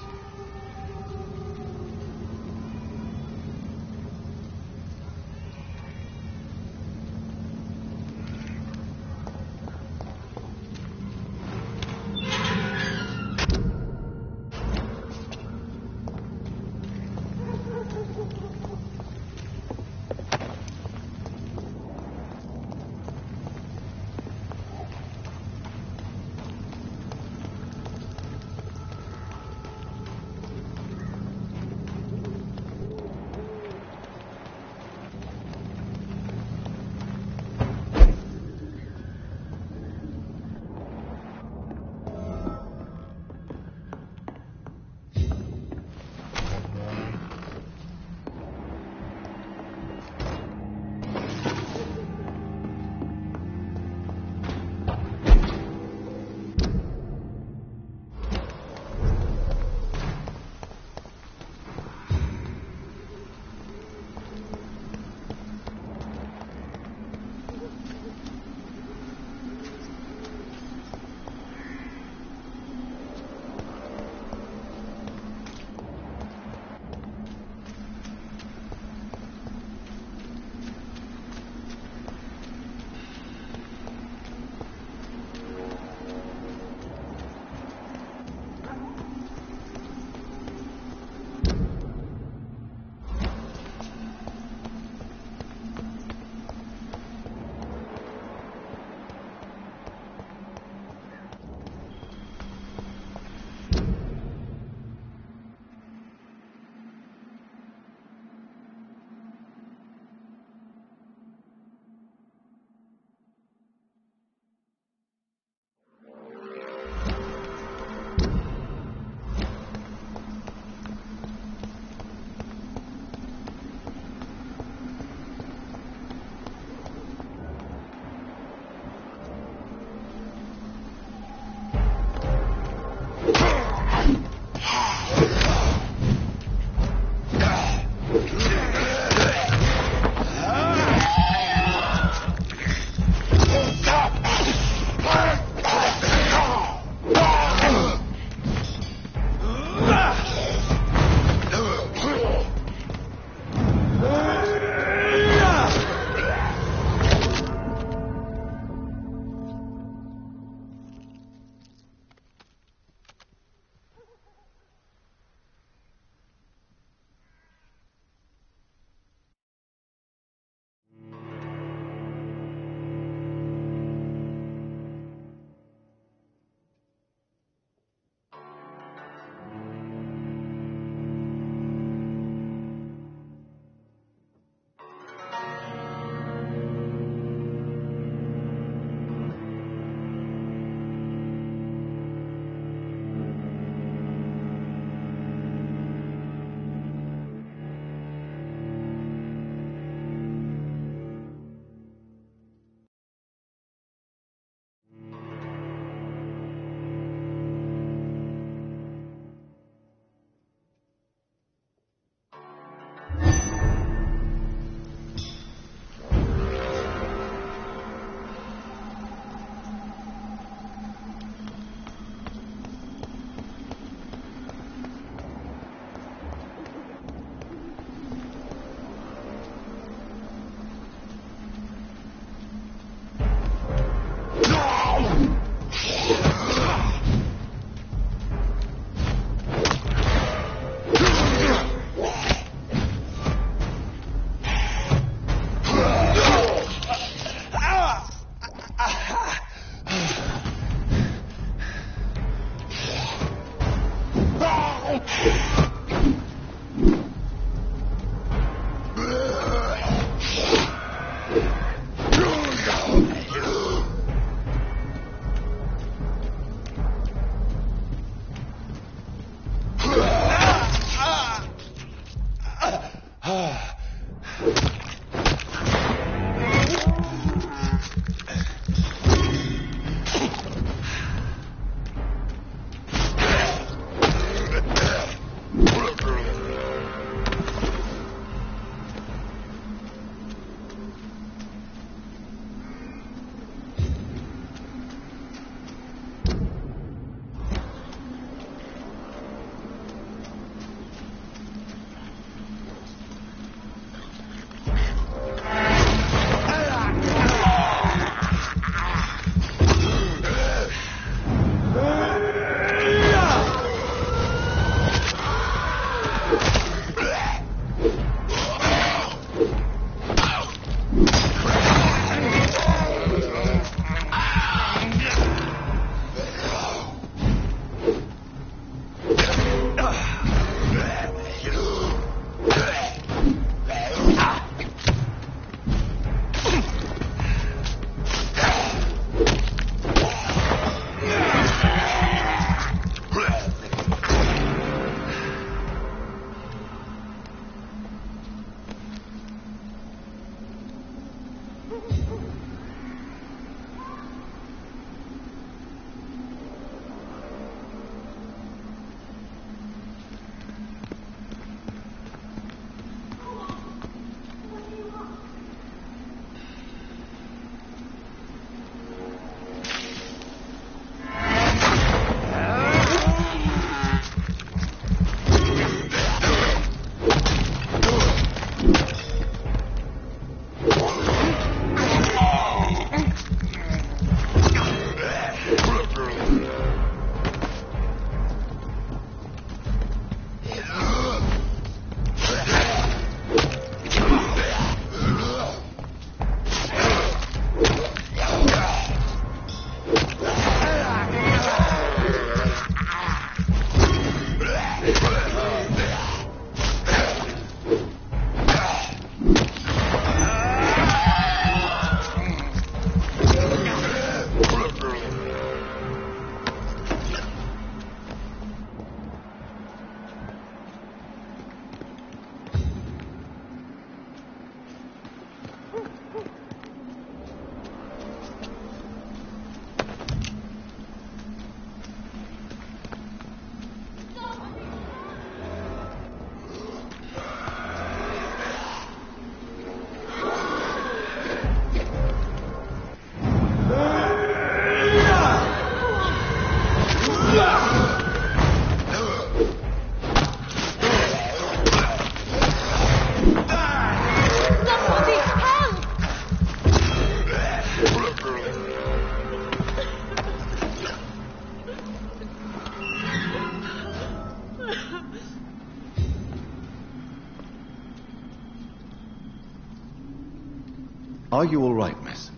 Speaker 3: Are you all right, miss?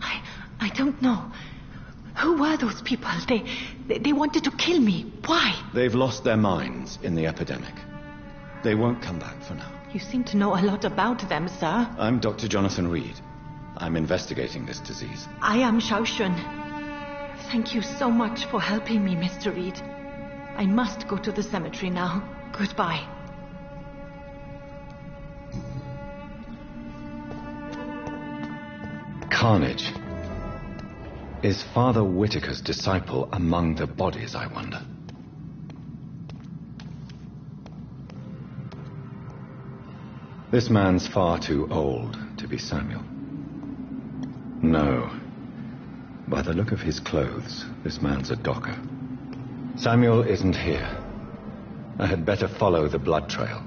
Speaker 16: I don't know. Who were those people? They wanted to kill me. Why?
Speaker 3: They've lost their minds in the epidemic. They won't come back for now.
Speaker 16: You seem to know a lot about them, sir.
Speaker 3: I'm Dr. Jonathan Reed. I'm investigating this disease.
Speaker 16: I am Xiaoshun. Thank you so much for helping me, Mr. Reed. I must go to the cemetery now. Goodbye.
Speaker 3: Carnage. Is Father Whitaker's disciple among the bodies, I wonder? This man's far too old to be Samuel. No. By the look of his clothes, this man's a docker. Samuel isn't here. I had better follow the blood trail.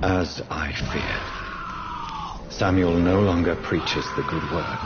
Speaker 3: As I feared, Samuel no longer preaches the good word.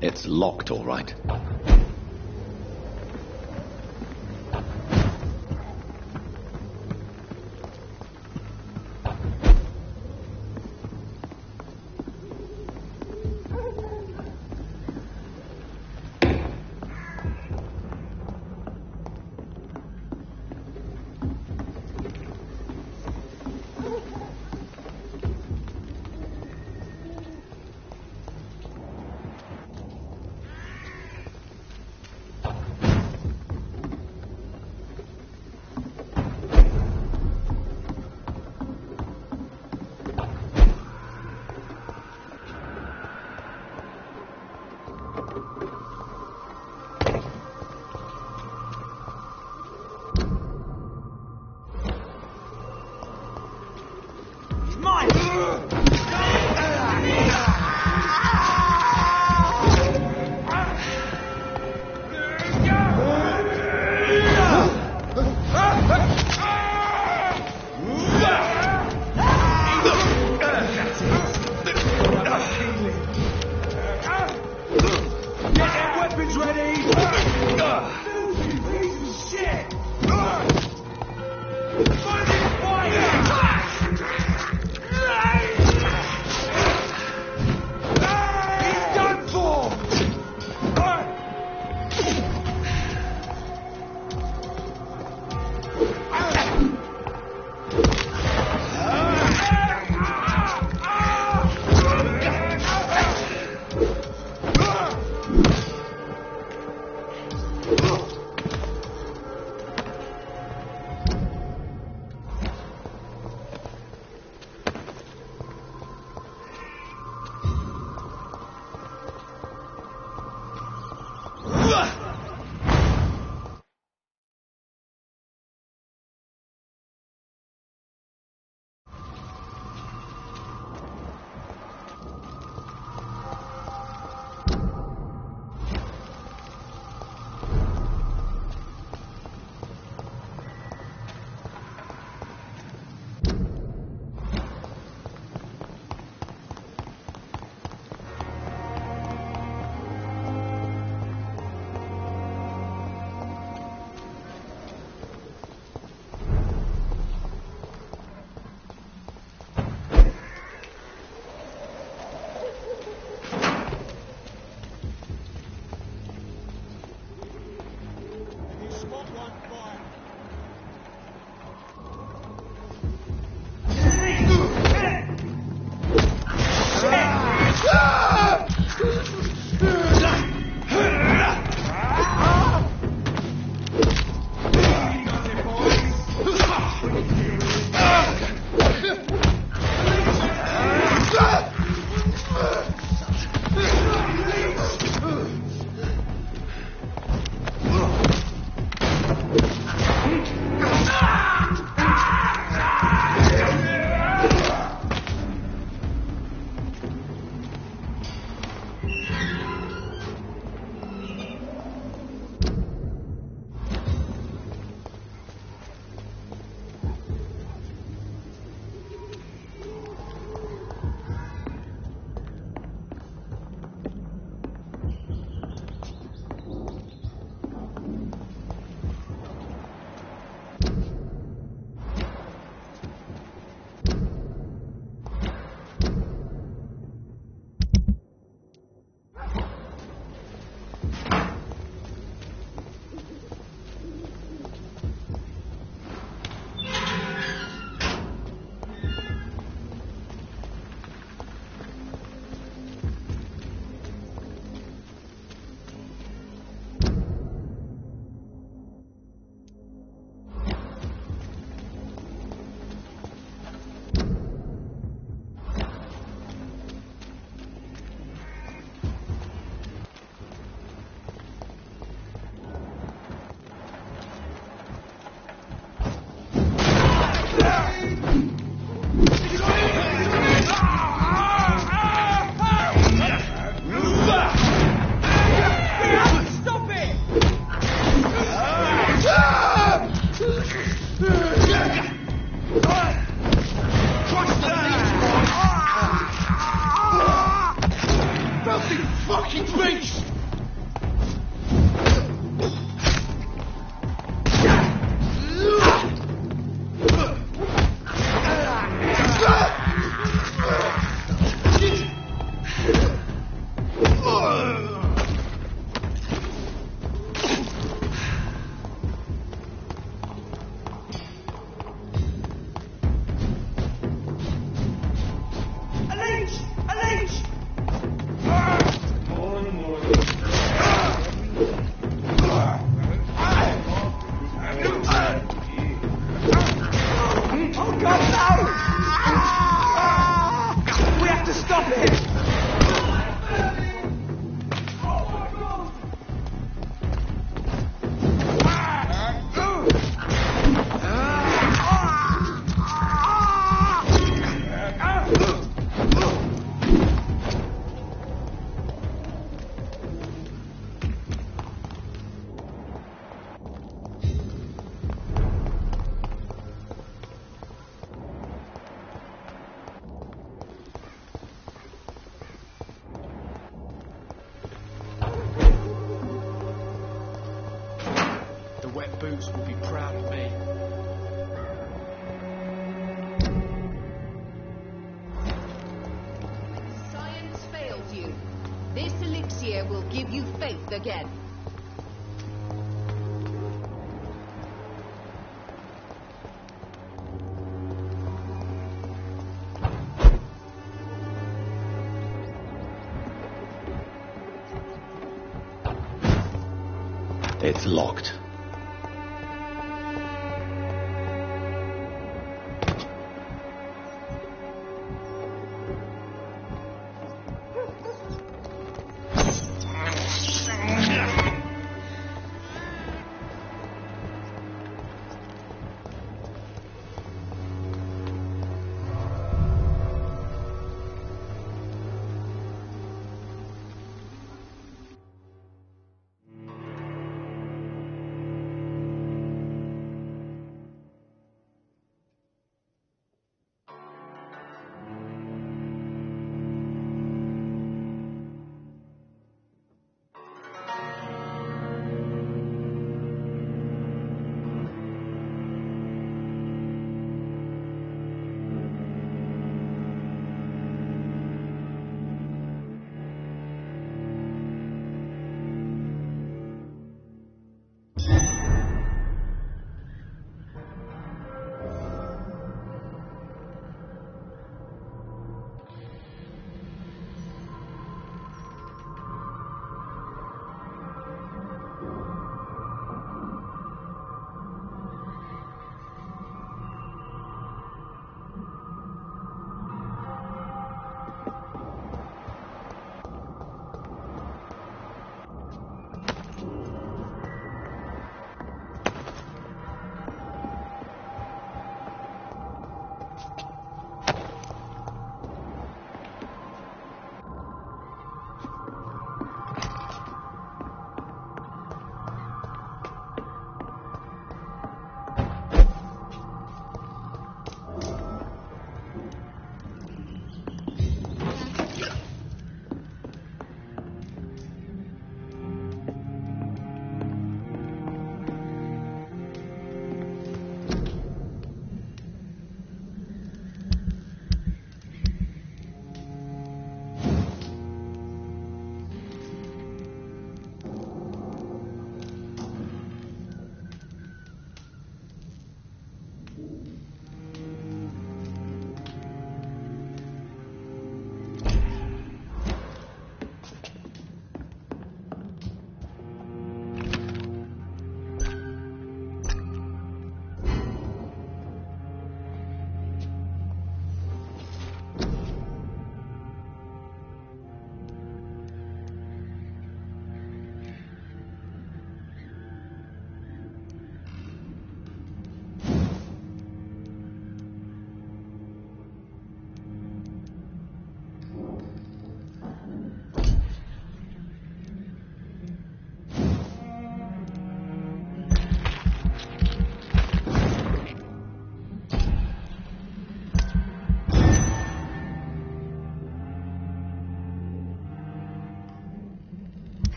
Speaker 3: It's locked, all right.
Speaker 4: boots will be proud of me.
Speaker 7: Science fails you. This elixir will give you faith again.
Speaker 3: It's locked.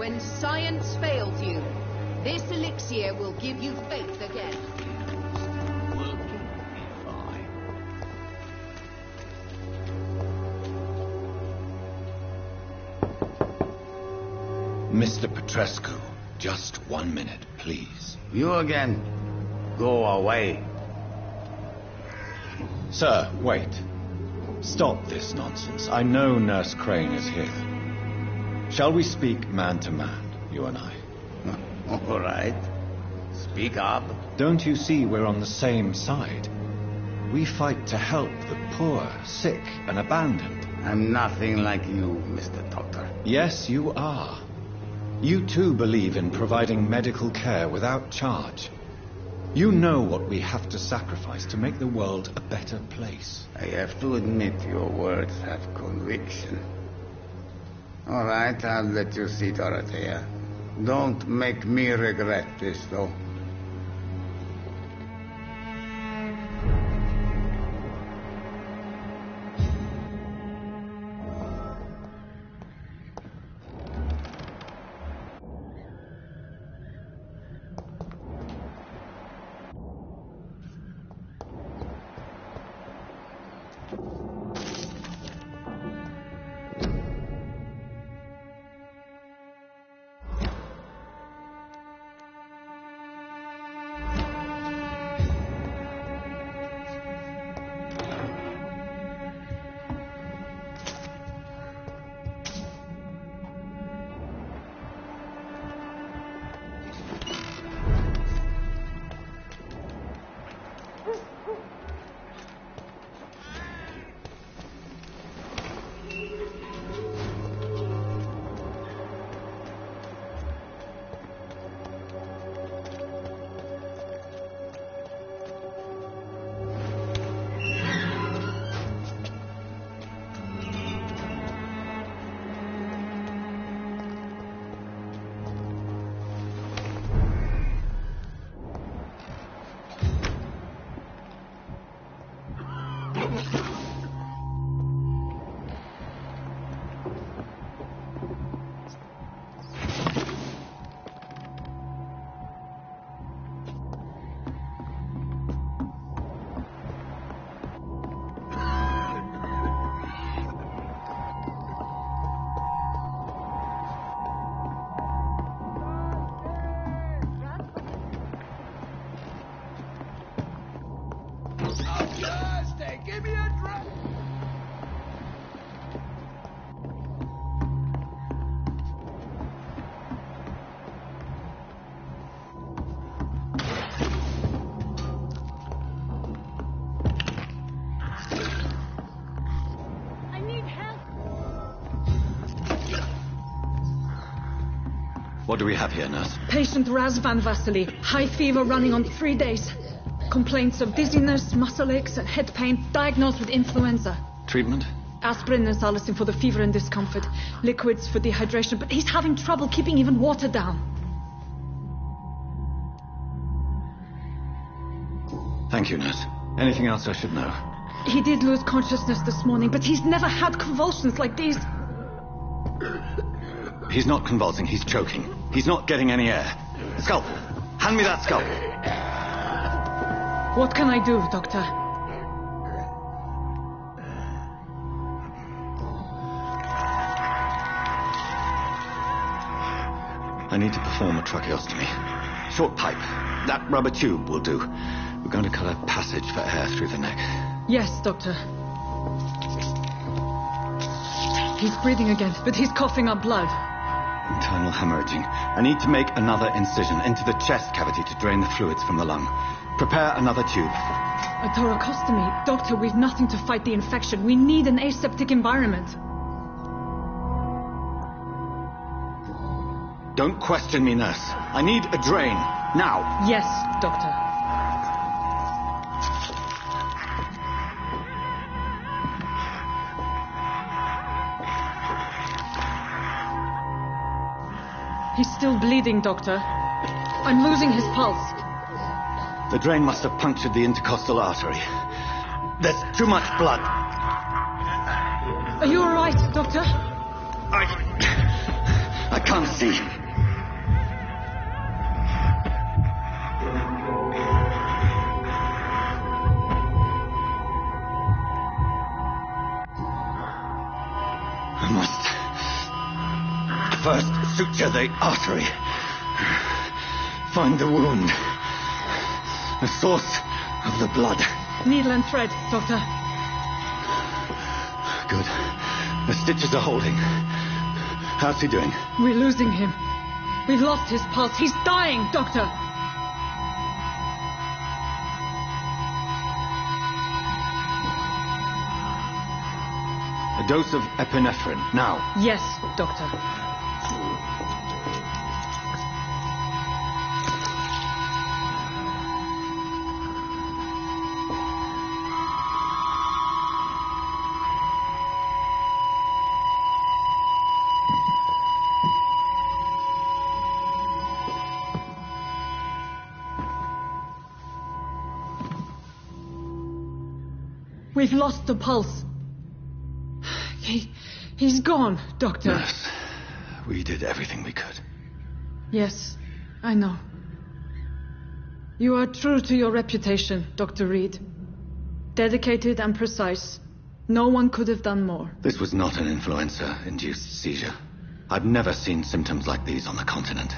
Speaker 7: When science fails you, this elixir will give you faith again.
Speaker 3: Mr. Petrescu, just 1 minute, please.
Speaker 8: You again. Go away.
Speaker 3: Sir, wait. Stop this nonsense. I know Nurse Crane is here. Shall we speak man to man, you and I?
Speaker 8: All right. Speak up.
Speaker 3: Don't you see we're on the same side? We fight to help the poor, sick, and abandoned.
Speaker 8: I'm nothing like you, Mr. Doctor.
Speaker 3: Yes, you are. You too believe in providing medical care without charge. You know what we have to sacrifice to make the world a better place.
Speaker 8: I have to admit your words have conviction. All right, I'll let you see, Dorothea. Don't make me regret this, though.
Speaker 3: What do we have here, nurse?
Speaker 16: Patient Raz Van Vasily. High fever running on 3 days. Complaints of dizziness, muscle aches, and head pain. Diagnosed with influenza.
Speaker 3: Treatment?
Speaker 16: Aspirin and salicin for the fever and discomfort. Liquids for dehydration, but he's having trouble keeping even water down.
Speaker 3: Thank you, nurse. Anything else I should know?
Speaker 16: He did lose consciousness this morning, but he's never had convulsions like these.
Speaker 3: He's not convulsing, he's choking. He's not getting any air. Scalpel! Hand me that scalpel!
Speaker 16: What can I do, Doctor?
Speaker 3: I need to perform a tracheostomy. Short pipe. That rubber tube will do. We're going to cut a passage for air through the neck.
Speaker 16: Yes, Doctor. He's breathing again, but he's coughing up blood.
Speaker 3: Internal hemorrhaging. I need to make another incision into the chest cavity to drain the fluids from the lung. Prepare another tube.
Speaker 16: A thoracostomy. Doctor, we've nothing to fight the infection. We need an aseptic environment.
Speaker 3: Don't question me, nurse. I need a drain. Now.
Speaker 16: Yes, Doctor. He's still bleeding, Doctor. I'm losing his pulse.
Speaker 3: The drain must have punctured the intercostal artery. There's too much blood.
Speaker 16: Are you all right, Doctor?
Speaker 3: I can't see. I must first suture the artery. Find the wound. The source of the blood.
Speaker 16: Needle and thread, Doctor.
Speaker 3: Good. The stitches are holding. How's he doing?
Speaker 16: We're losing him. We've lost his pulse. He's dying, Doctor.
Speaker 3: A dose of epinephrine, now.
Speaker 16: Yes, Doctor. We've lost the pulse. He's gone, Doctor.
Speaker 3: Nurse, we did everything we could.
Speaker 16: Yes, I know. You are true to your reputation, Dr. Reed. Dedicated and precise. No one could have done more.
Speaker 3: This was not an influenza-induced seizure. I've never seen symptoms like these on the continent.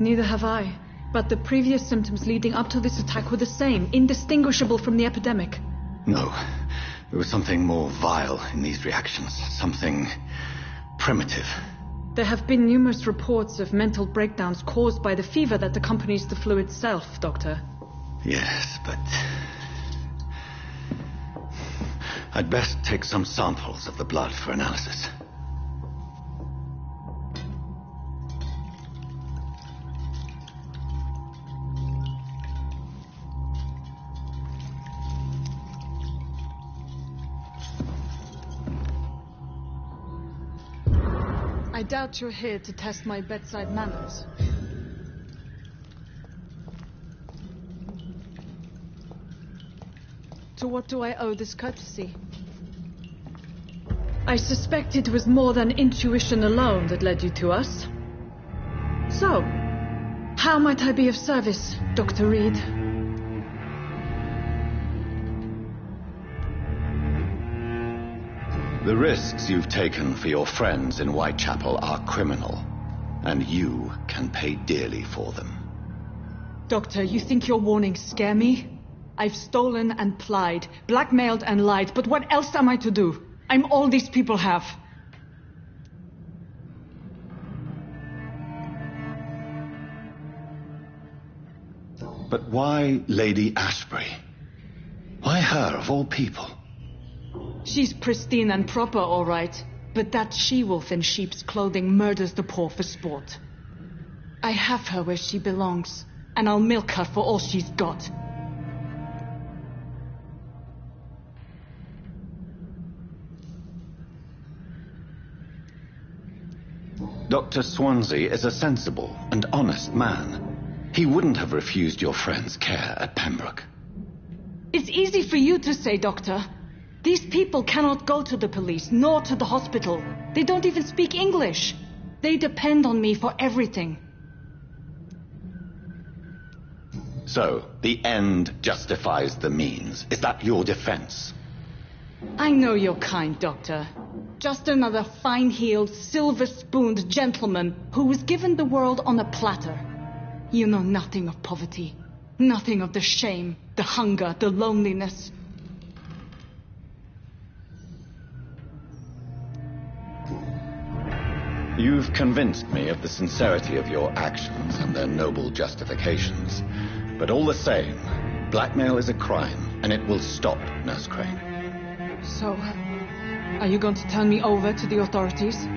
Speaker 16: Neither have I. But the previous symptoms leading up to this attack were the same, indistinguishable from the epidemic.
Speaker 3: No. There was something more vile in these reactions. Something primitive.
Speaker 16: There have been numerous reports of mental breakdowns caused by the fever that accompanies the flu itself, Doctor.
Speaker 3: Yes, but I'd best take some samples of the blood for analysis.
Speaker 16: I doubt you're here to test my bedside manners. To what do I owe this courtesy? I suspect it was more than intuition alone that led you to us. So, how might I be of service, Dr. Reed?
Speaker 3: The risks you've taken for your friends in Whitechapel are criminal, and you can pay dearly for them.
Speaker 16: Doctor, you think your warnings scare me? I've stolen and plied, blackmailed and lied, but what else am I to do? I'm all these people have.
Speaker 3: But why Lady Ashbury? Why her, of all people?
Speaker 16: She's pristine and proper, all right. But that she-wolf in sheep's clothing murders the poor for sport. I have her where she belongs, and I'll milk her for all she's got.
Speaker 3: Dr. Swansea is a sensible and honest man. He wouldn't have refused your friend's care at Pembroke.
Speaker 16: It's easy for you to say, Doctor. These people cannot go to the police, nor to the hospital. They don't even speak English. They depend on me for everything.
Speaker 3: So, the end justifies the means. Is that your defense?
Speaker 16: I know you're kind, Doctor. Just another fine-heeled, silver-spooned gentleman who was given the world on a platter. You know nothing of poverty. Nothing of the shame, the hunger, the loneliness.
Speaker 3: You've convinced me of the sincerity of your actions and their noble justifications. But all the same, blackmail is a crime, and it will stop, Nurse Crane.
Speaker 16: So, are you going to turn me over to the authorities?